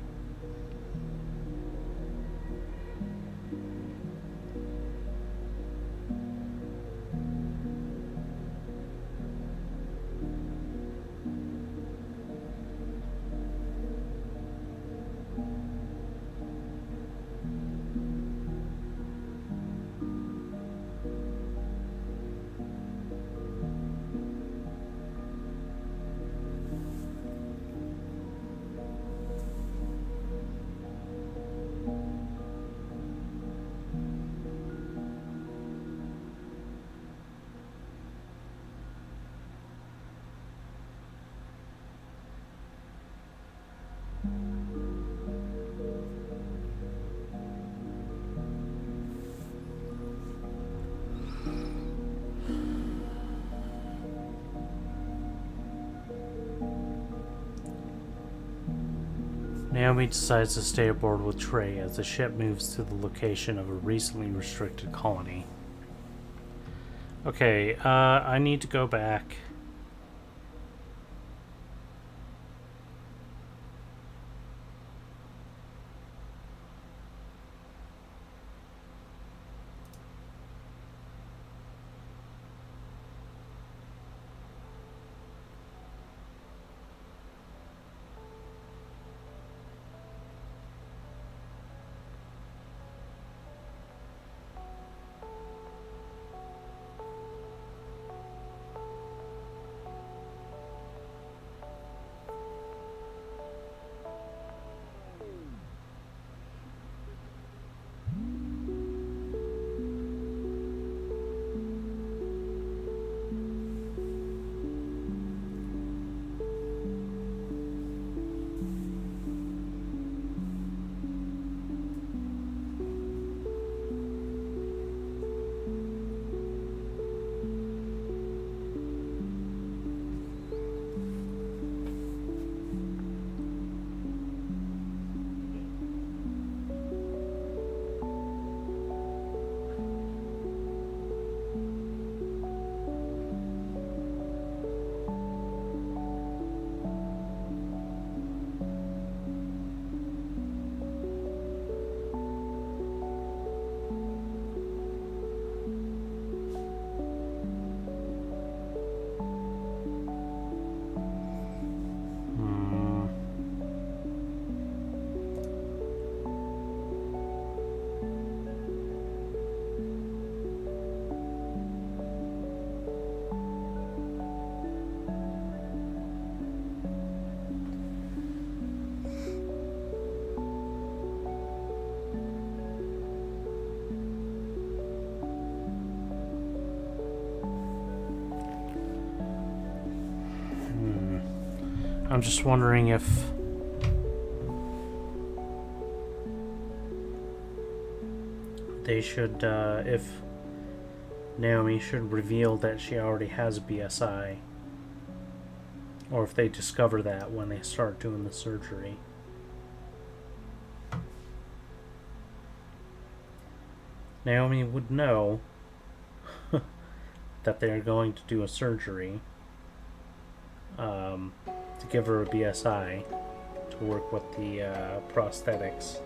Naomi decides to stay aboard with Trey as the ship moves to the location of a recently restricted colony. Okay, I need to go back. I'm just wondering if they should, if Naomi should reveal that she already has a BSI, or if they discover that when they start doing the surgery. Naomi would know that they're going to do a surgery to give her a BSI to work with the prosthetics.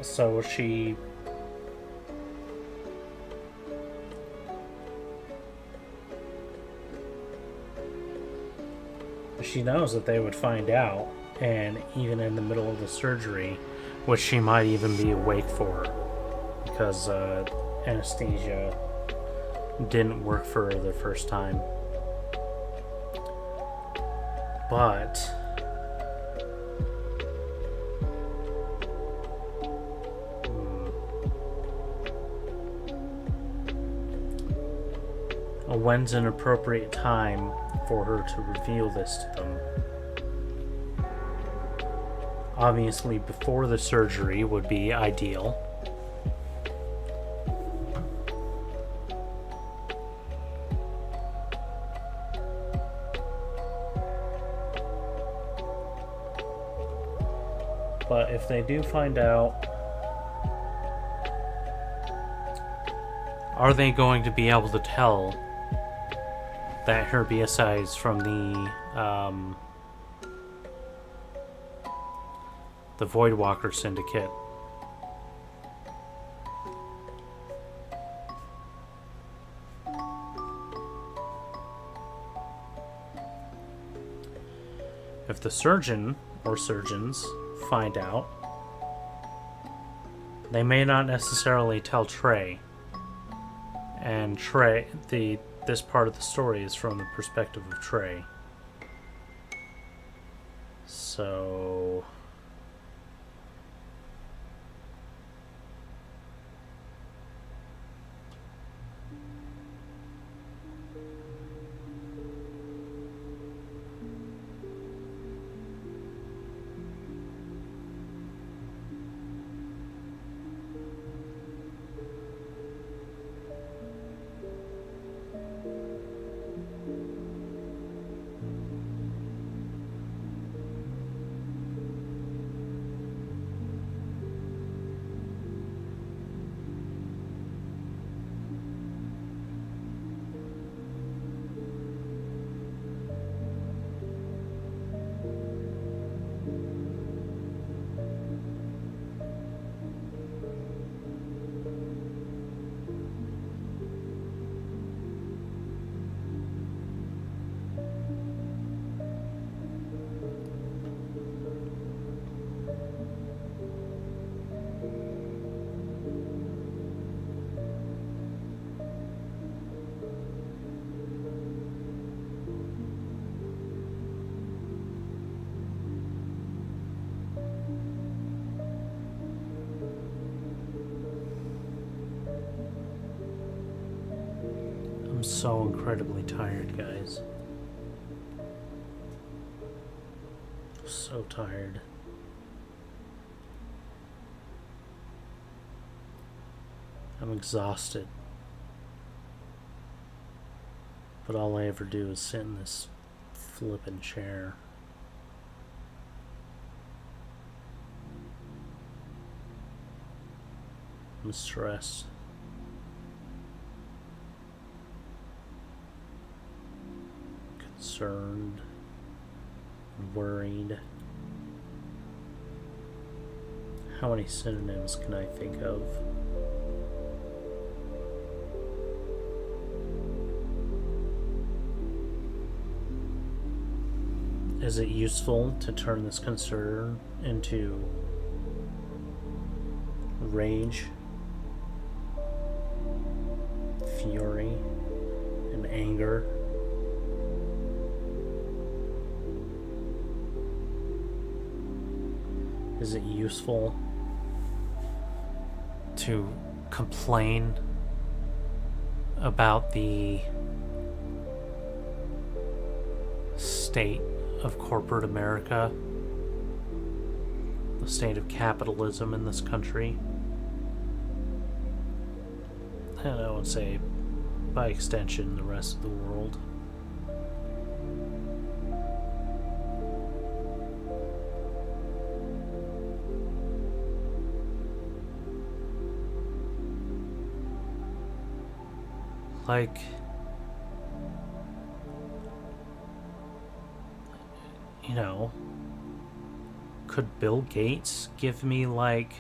So she knows that they would find out, and even in the middle of the surgery, which she might even be awake for, because anesthesia didn't work for her the first time. But when's an appropriate time for her to reveal this to them? Obviously, before the surgery would be ideal. But if they do find out, are they going to be able to tell that her BSI is from the Voidwalker Syndicate? If the surgeon or surgeons find out, they may not necessarily tell Trey. And Trey, this part of the story is from the perspective of Trey. So I'm so incredibly tired, guys. So tired. I'm exhausted. But all I ever do is sit in this flippin' chair. I'm stressed. Concerned. Worried. How many synonyms can I think of? Is it useful to turn this concern into rage, fury, and anger? Is it useful to complain about the state of corporate America, the state of capitalism in this country, and I would say, by extension, the rest of the world? Like, you know, could Bill Gates give me, like,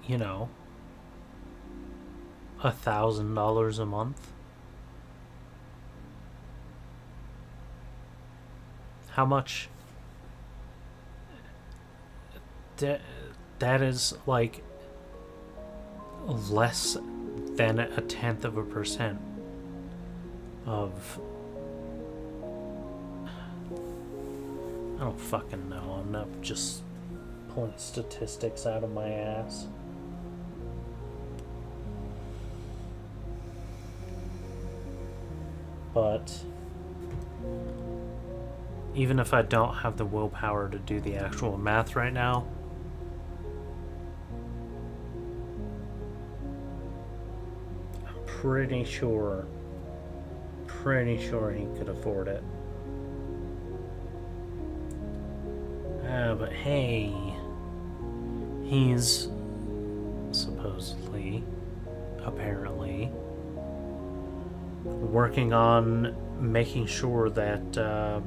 you know, $1,000 a month? How much? That is like less than 0.1% of, I don't fucking know. I'm not just pulling statistics out of my ass. But even if I don't have the willpower to do the actual math right now, I'm pretty sure he could afford it. But hey, he's supposedly, apparently, working on making sure that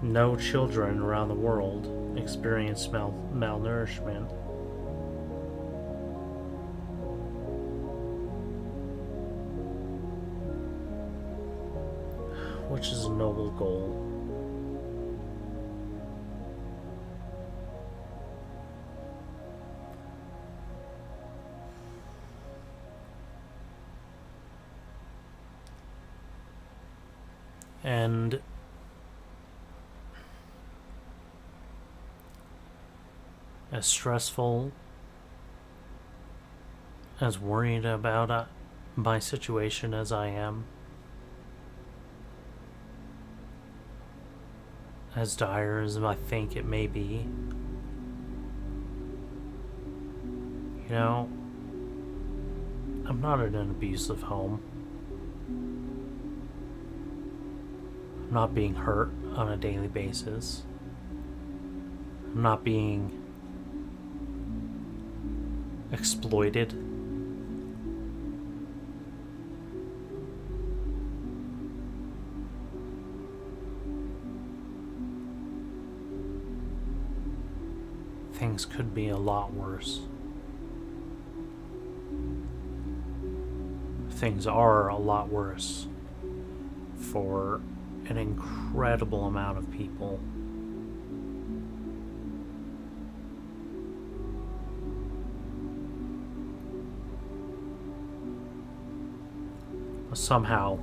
no children around the world experience malnourishment. Which is a noble goal. And as stressful, as worried about my situation as I am, as dire as I think it may be, you know, I'm not in an abusive home. I'm not being hurt on a daily basis. I'm not being exploited. Things could be a lot worse. Things are a lot worse for an incredible amount of people. Somehow,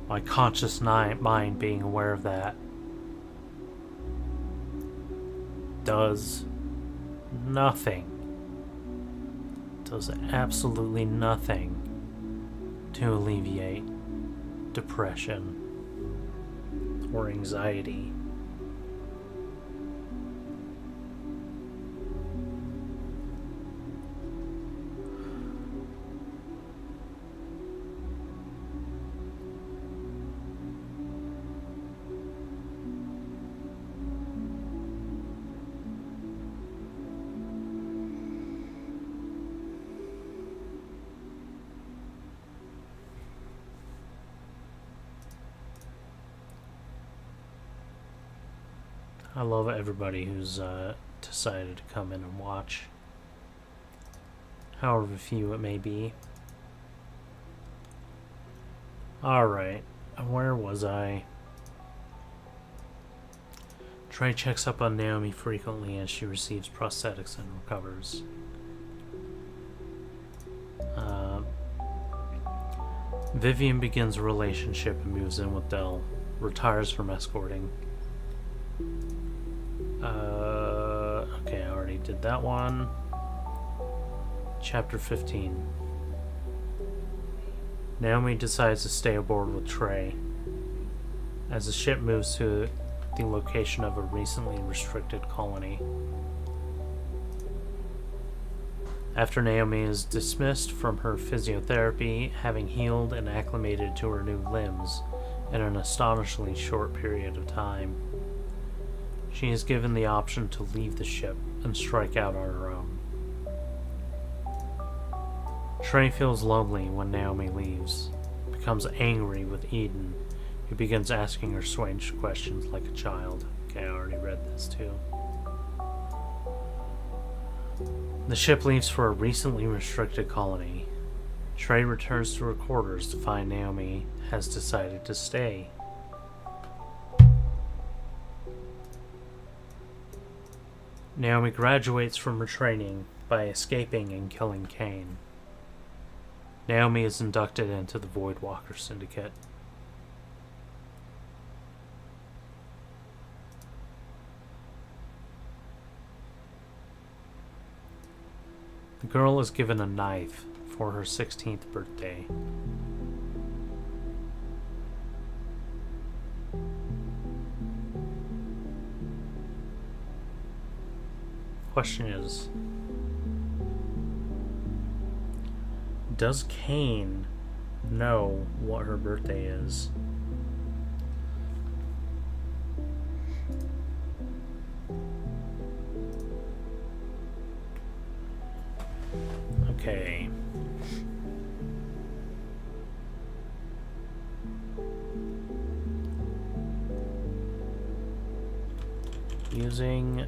my conscious mind being aware of that does nothing does absolutely nothing to alleviate depression or anxiety. I love everybody who's decided to come in and watch, however few it may be. Alright, where was I? Trey checks up on Naomi frequently as she receives prosthetics and recovers. Vivian begins a relationship and moves in with Dell, retires from escorting. Okay, I already did that one. Chapter 15. Naomi decides to stay aboard with Trey. As the ship moves to the location of a recently restricted colony. After Naomi is dismissed from her physiotherapy, having healed and acclimated to her new limbs in an astonishingly short period of time, she is given the option to leave the ship and strike out on her own. Trey feels lonely when Naomi leaves, becomes angry with Eden, who begins asking her strange questions like a child. Okay, I already read this too. The ship leaves for a recently restricted colony. Trey returns to her quarters to find Naomi has decided to stay. Naomi graduates from her training by escaping and killing Kane. Naomi is inducted into the Voidwalker Syndicate. The girl is given a knife for her 16th birthday. Question is, does Kane know what her birthday is? Okay. Using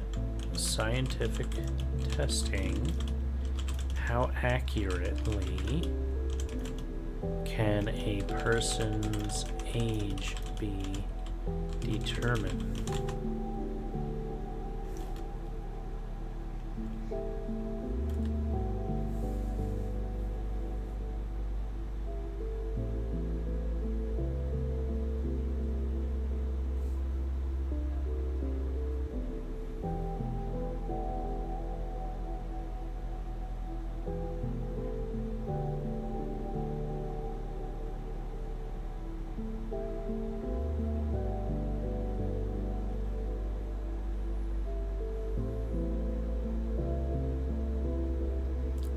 scientific testing, how accurately can a person's age be determined?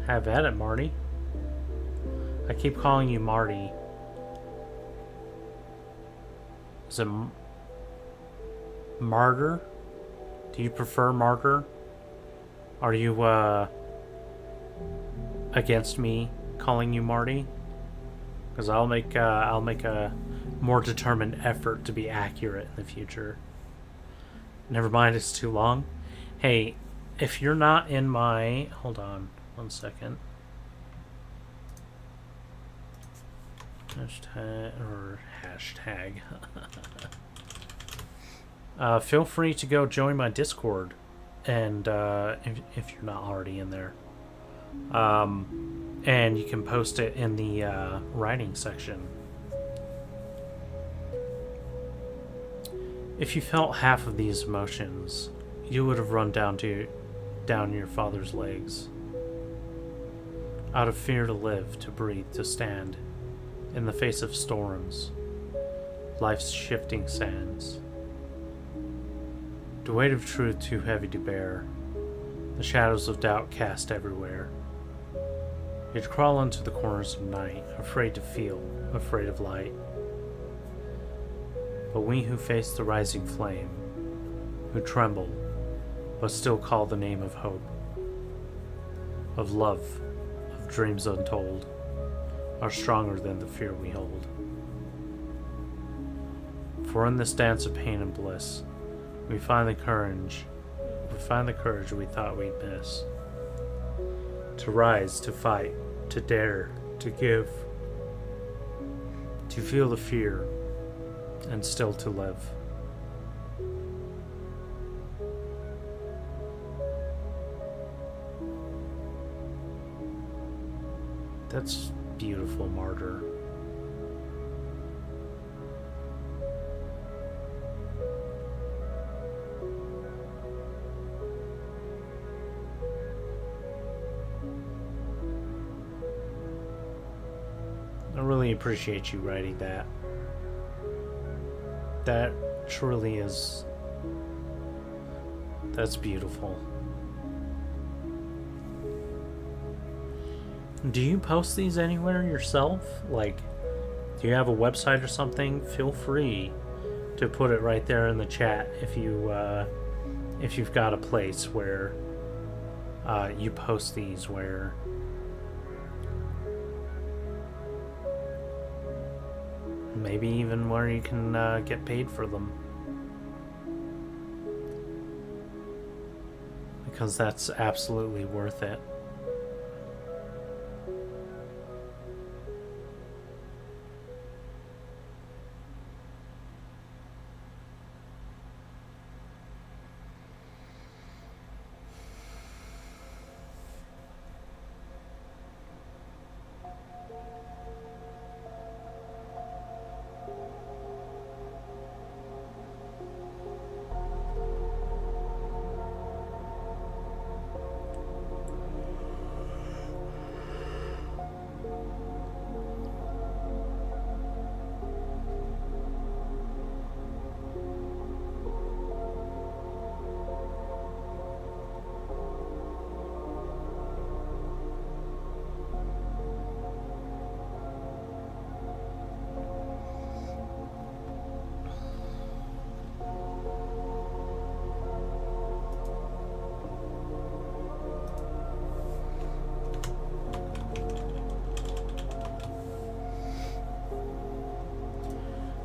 Have at it, Marty. I keep calling you Marty. Is it Martyr? Do you prefer Martyr? Are you against me calling you Marty? Because I'll make a more determined effort to be accurate in the future. Never mind, it's too long. Hey, if you're not in my... Hold on. 1 second. Hashtag. Feel free to go join my Discord, and if you're not already in there, and you can post it in the writing section. If you felt half of these emotions, you would have run down your father's legs. Out of fear to live, to breathe, to stand, in the face of storms, life's shifting sands. The weight of truth too heavy to bear, the shadows of doubt cast everywhere. You'd crawl into the corners of night, afraid to feel, afraid of light. But we who face the rising flame, who tremble, but still call the name of hope, of love, of dreams untold, are stronger than the fear we hold. For in this dance of pain and bliss, we find the courage we thought we'd miss. To rise, to fight, to dare, to give, to feel the fear, and still to live. That's beautiful, Martyr. I really appreciate you writing that. That truly is... that's beautiful. Do you post these anywhere yourself? Like, do you have a website or something? Feel free to put it right there in the chat if you've got a place where you post these, where maybe even where you can get paid for them, because that's absolutely worth it.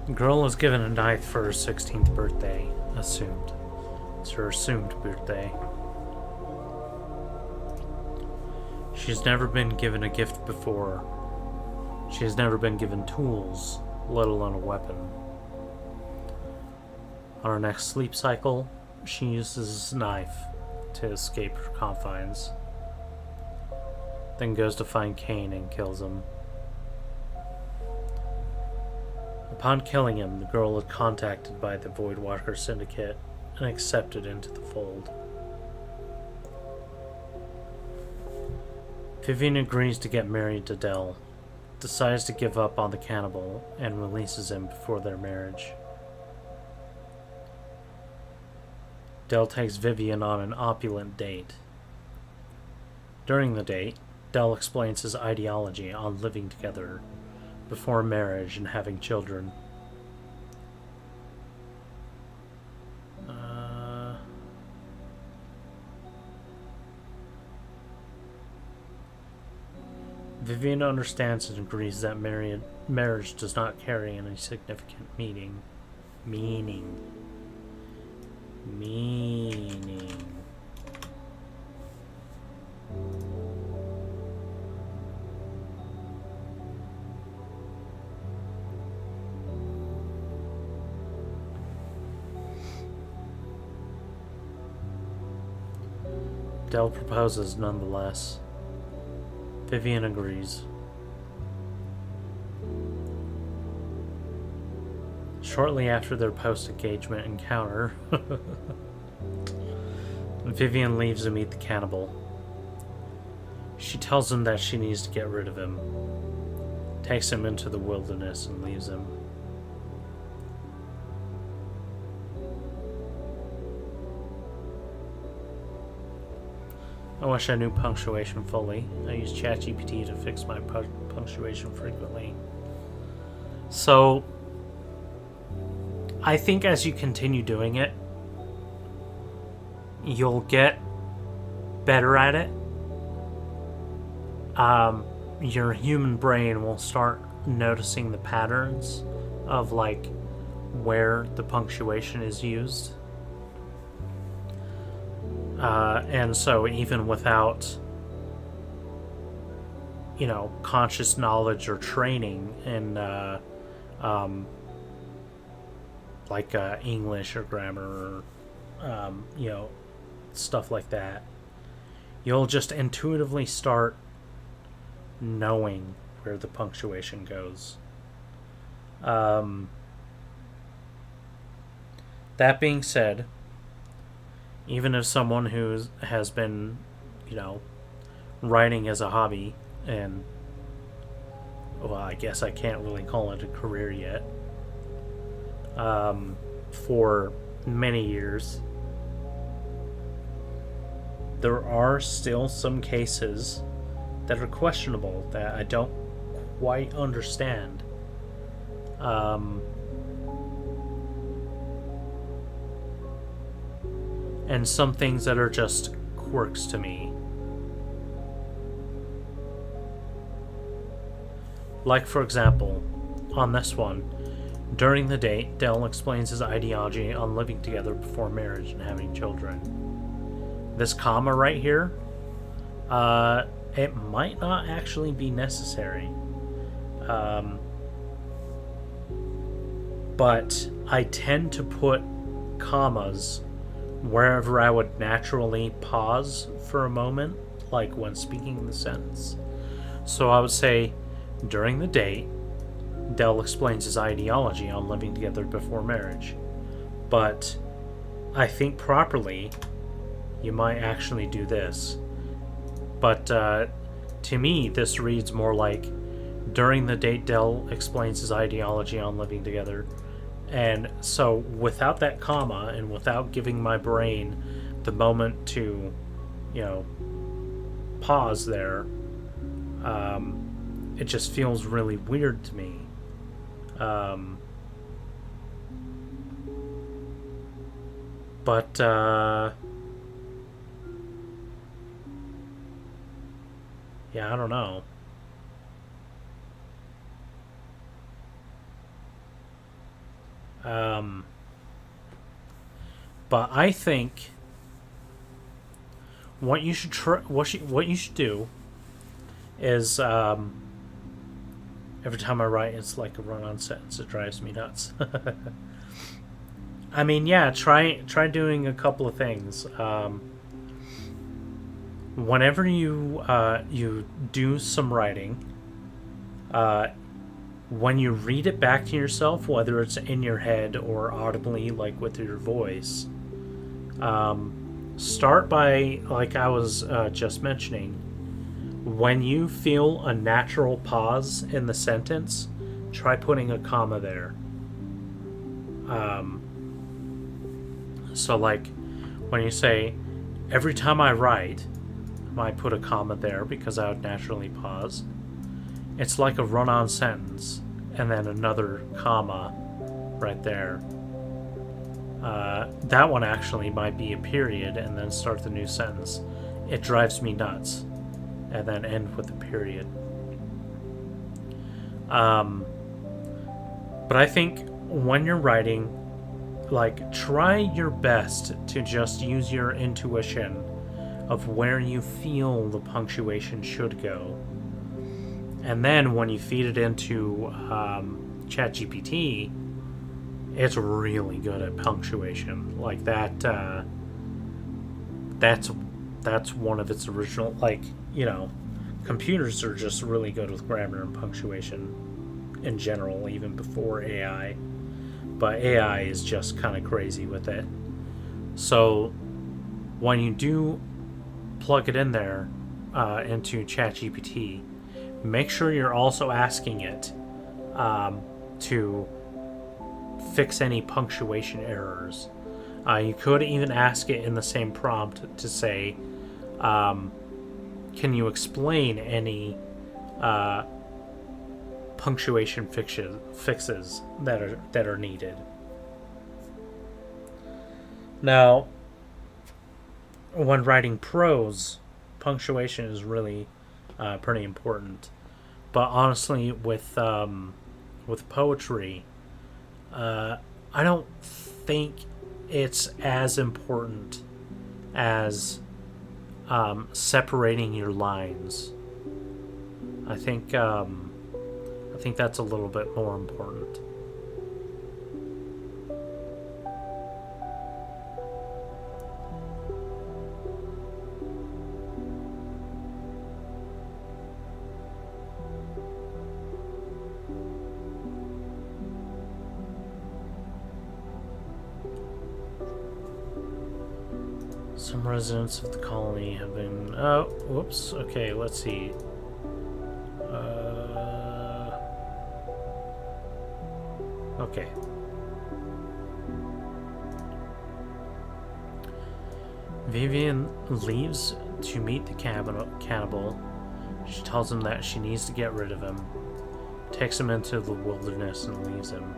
The girl was given a knife for her 16th birthday, assumed. It's her assumed birthday. She's never been given a gift before. She has never been given tools, let alone a weapon. On her next sleep cycle, she uses a knife to escape her confines. Then goes to find Cain and kills him. Upon killing him, the girl is contacted by the Voidwalker Syndicate and accepted into the fold. Vivian agrees to get married to Dell, decides to give up on the cannibal, and releases him before their marriage. Dell takes Vivian on an opulent date. During the date, Dell explains his ideology on living together before marriage and having children. Vivian understands and agrees that marriage does not carry any significant meaning. Dell proposes nonetheless. Vivian agrees. Shortly after their post-engagement encounter, Vivian leaves to meet the cannibal. She tells him that she needs to get rid of him, takes him into the wilderness, and leaves him. I wish I knew punctuation fully. I use ChatGPT to fix my punctuation frequently. So, I think as you continue doing it, you'll get better at it. Your human brain will start noticing the patterns of like where the punctuation is used. And so even without, conscious knowledge or training in, English or grammar or, stuff like that, you'll just intuitively start knowing where the punctuation goes. That being said, even if someone who has been, writing as a hobby, and, well, I guess I can't really call it a career yet, for many years, there are still some cases that are questionable that I don't quite understand. And some things that are just quirks to me. Like, for example, on this one, during the date, Dell explains his ideology on living together before marriage and having children. This comma right here, it might not actually be necessary. But I tend to put commas wherever I would naturally pause for a moment, like when speaking the sentence. So I would say, during the date, Dell explains his ideology on living together before marriage. But I think properly, you might actually do this. But to me, this reads more like, during the date, Dell explains his ideology on living together. And so without that comma and without giving my brain the moment to, pause there, it just feels really weird to me. But yeah, I don't know. But I think what you should what you should do is every time I write, it's like a run-on sentence. It drives me nuts. I mean, yeah, try doing a couple of things. Whenever you do some writing, when you read it back to yourself, whether it's in your head or audibly, like with your voice, start by, like I was just mentioning, when you feel a natural pause in the sentence, try putting a comma there. So like when you say, every time I write, I might put a comma there because I would naturally pause. It's like a run-on sentence and then another comma right there. That one actually might be a period and then start the new sentence. It drives me nuts. And then end with a period. But I think when you're writing, like, try your best to just use your intuition of where you feel the punctuation should go. And then when you feed it into ChatGPT, it's really good at punctuation. Like that. That's one of its original, like, computers are just really good with grammar and punctuation in general, even before AI. But AI is just kind of crazy with it. So when you do plug it in there, into ChatGPT, make sure you're also asking it to fix any punctuation errors. You could even ask it in the same prompt to say, can you explain any punctuation fixes that are needed? Now, when writing prose, punctuation is really pretty important. But honestly, with poetry, I don't think it's as important as separating your lines. I think that's a little bit more important. Some residents of the colony have been... Oh, whoops. Okay, let's see. Okay. Vivian leaves to meet the cannibal. She tells him that she needs to get rid of him. Takes him into the wilderness and leaves him.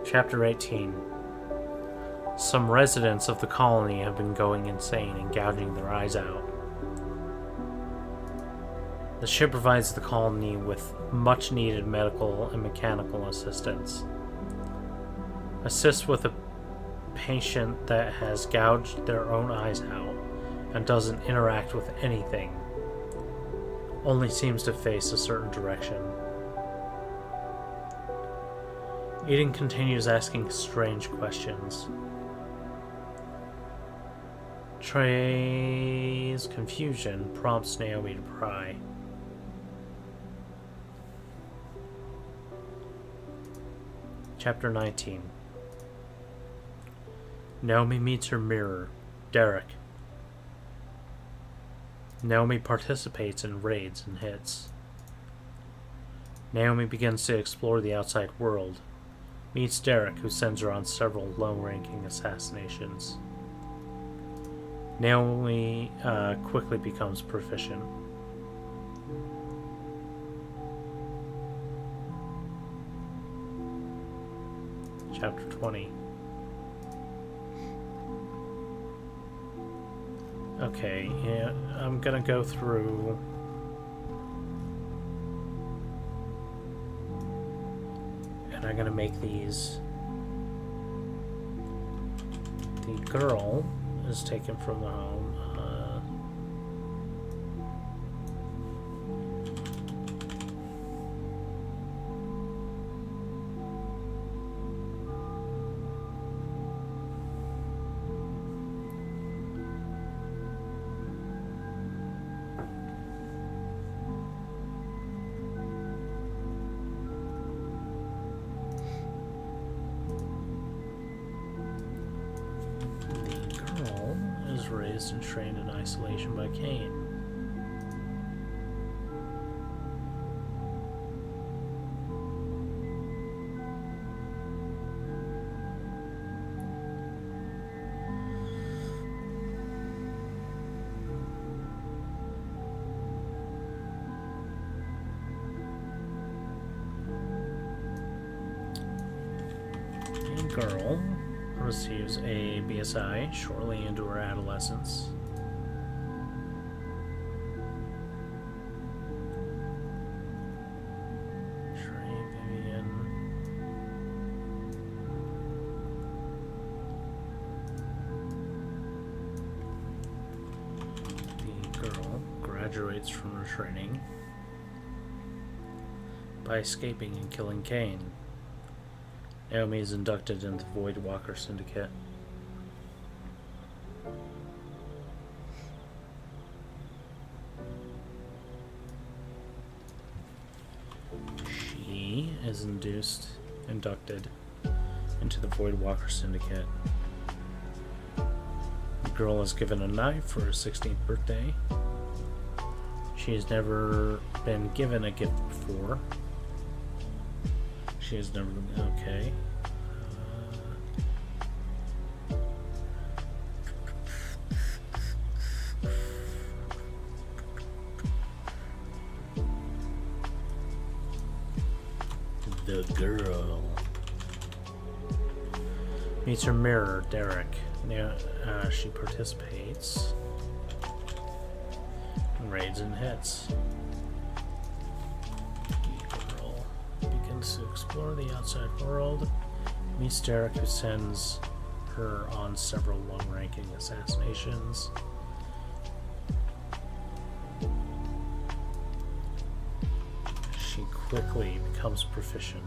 Chapter 18. Some residents of the colony have been going insane and gouging their eyes out. The ship provides the colony with much needed medical and mechanical assistance. Assists with a patient that has gouged their own eyes out and doesn't interact with anything. Only seems to face a certain direction. Eden continues asking strange questions. Trey's confusion prompts Naomi to pry. Chapter 19. Naomi meets her mirror, Derek. Naomi participates in raids and hits. Naomi begins to explore the outside world. Meets Derek, who sends her on several low-ranking assassinations. Naomi quickly becomes proficient. Chapter 20. Okay, yeah, I'm gonna go through... and I'm gonna make these... The girl is taken from the home. Raised and trained in isolation by Cain. A girl receives a BSI shortly into her adolescence. The girl graduates from her training by escaping and killing Cain. Naomi is inducted into the Void Walker Syndicate. She is inducted into the Void Walker Syndicate. girl is given a knife for her 16th birthday. She has never been given a gift before. She has never been... Okay. The girl meets her mirror, Derek. Now she participates in raids and hits. The girl begins to explore the outside world. Meets Derek, who sends her on several low-ranking assassinations. She quickly becomes proficient.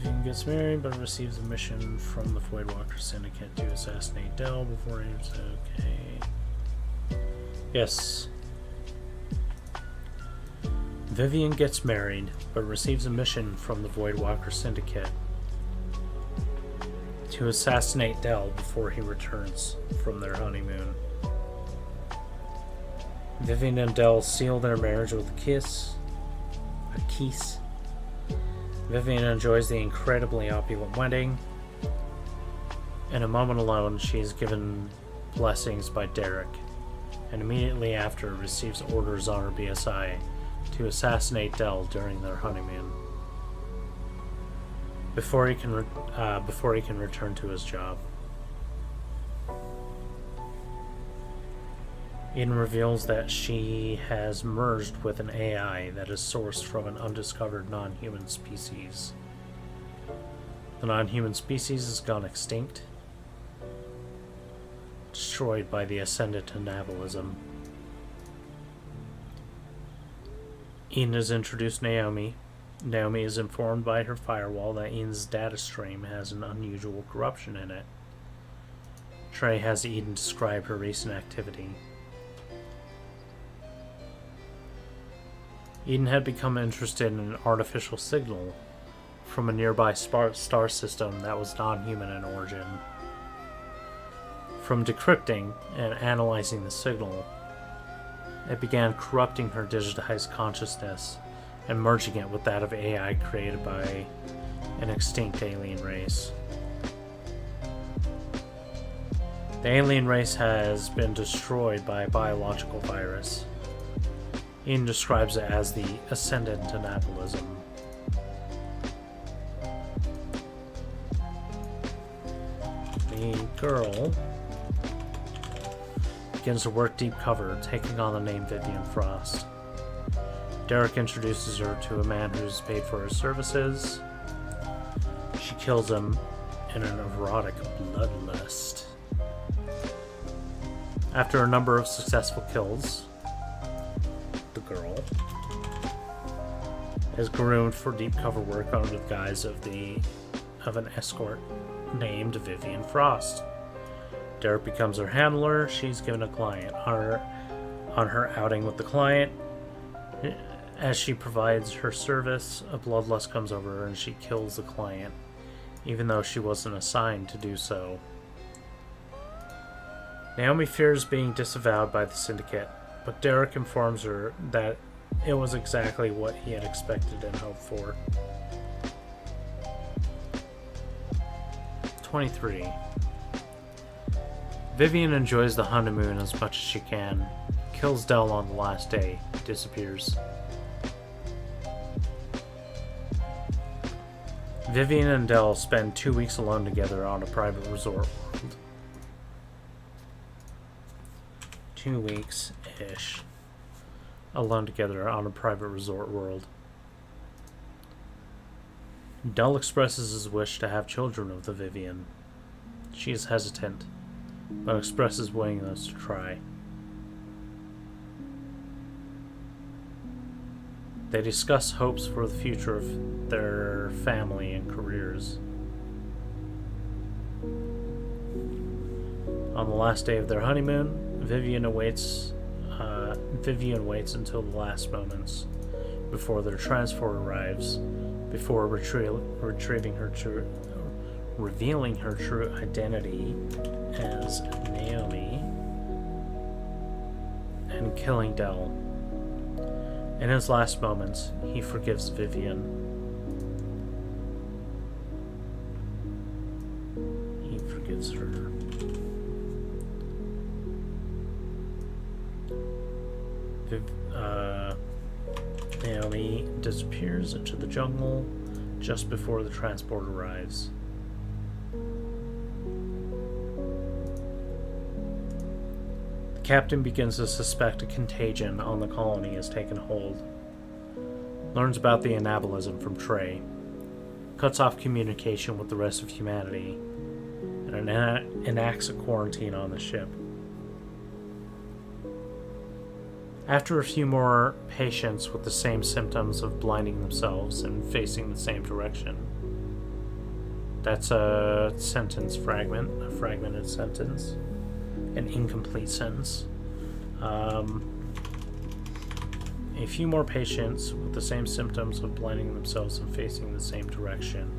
Vivian gets married, but receives a mission from the Voidwalker Syndicate to assassinate Dell before he was okay. Yes. Vivian gets married, but receives a mission from the Voidwalker Syndicate to assassinate Dell before he returns from their honeymoon. Vivian and Dell seal their marriage with a kiss. A kiss. Vivian enjoys the incredibly opulent wedding. In a moment alone, she is given blessings by Derek, and immediately after receives orders on her BSI to assassinate Dell during their honeymoon. Before he can return to his job. Eden reveals that she has merged with an AI that is sourced from an undiscovered non-human species. The non-human species has gone extinct, destroyed by the ascendant anabolism. Eden has introduced Naomi. Naomi is informed by her firewall that Eden's data stream has an unusual corruption in it. Trey has Eden describe her recent activity. Eden had become interested in an artificial signal from a nearby star system that was non-human in origin. From decrypting and analyzing the signal, it began corrupting her digitized consciousness and merging it with that of AI created by an extinct alien race. The alien race has been destroyed by a biological virus. Eden describes it as the ascendant anabolism. The girl begins to work deep cover, taking on the name Vivian Frost. Derek introduces her to a man who's paid for her services. She kills him in an erotic bloodlust. After a number of successful kills, the girl is groomed for deep cover work under the guise of an escort named Vivian Frost. Derek becomes her handler. She's given a client. On her outing with the client, as she provides her service, a bloodlust comes over her and she kills the client, even though she wasn't assigned to do so. Naomi fears being disavowed by the syndicate, but Derek informs her that it was exactly what he had expected and hoped for. 23. Vivian enjoys the honeymoon as much as she can, kills Dell on the last day, disappears. Vivian and Dell spend 2 weeks alone together on a private resort world. 2 weeks-ish alone together on a private resort world. Dell expresses his wish to have children with the Vivian. She is hesitant, but expresses willingness to try. They discuss hopes for the future of their family and careers. On the last day of their honeymoon, Vivian awaits Vivian waits until the last moments before their transport arrives, before revealing her true identity as Naomi and killing Dell. In his last moments, he forgives Vivian. He forgives her. Naomi disappears into the jungle just before the transport arrives. The captain begins to suspect a contagion on the colony has taken hold. Learns about the anabolism from Trey. Cuts off communication with the rest of humanity and enacts a quarantine on the ship. After a few more patients with the same symptoms of blinding themselves and facing the same direction. That's a sentence fragment, a fragmented sentence, an incomplete sentence. A few more patients with the same symptoms of blinding themselves and facing the same direction.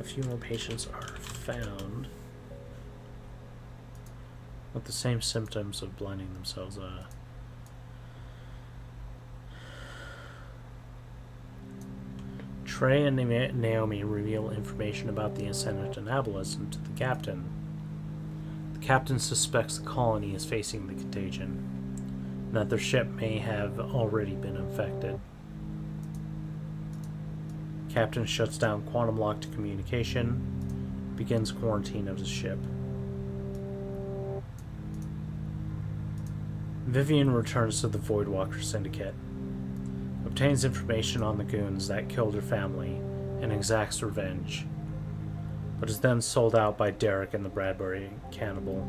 A few more patients are found with the same symptoms of blinding themselves. Trey and Naomi reveal information about the ascendant anabolism to the captain. The captain suspects the colony is facing the contagion, and that their ship may have already been infected. Captain shuts down quantum lock to communication, begins quarantine of the ship. Vivian returns to the Voidwalker Syndicate, obtains information on the goons that killed her family, and exacts revenge, but is then sold out by Derek and the Bradbury Cannibal.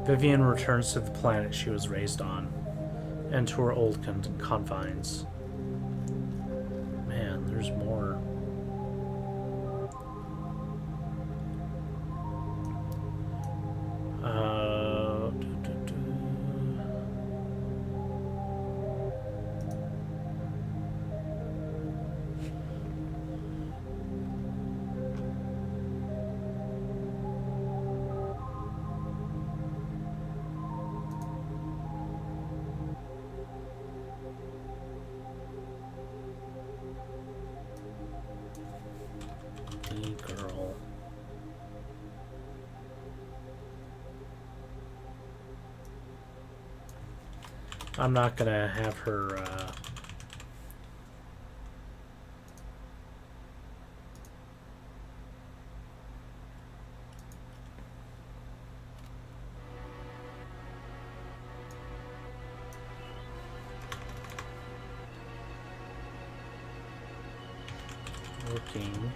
Vivian returns to the planet she was raised on, and to her old confines. Man, there's more. Girl. I'm not gonna have her working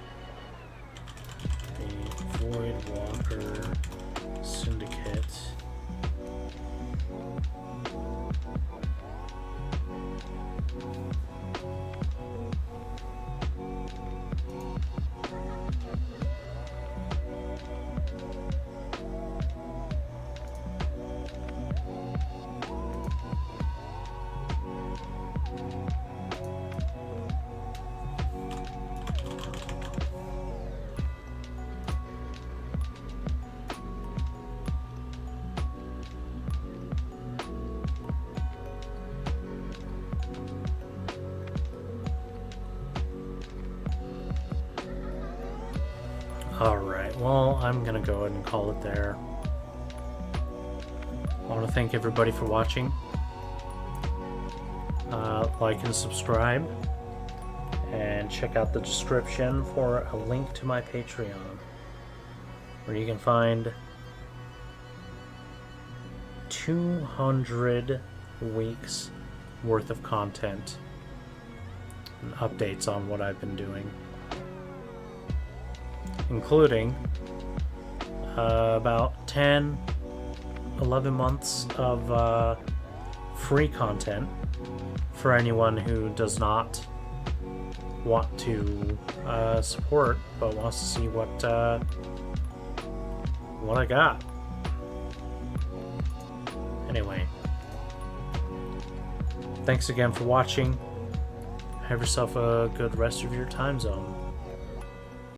a Voidwalker Syndicate. Alright, well, I'm gonna go ahead and call it there. I want to thank everybody for watching. Like and subscribe. And check out the description for a link to my Patreon, where you can find 200 weeks worth of content and updates on what I've been doing, including about 10 11 months of free content for anyone who does not want to support but wants to see what I got. Anyway, thanks again for watching. Have yourself a good rest of your time zone.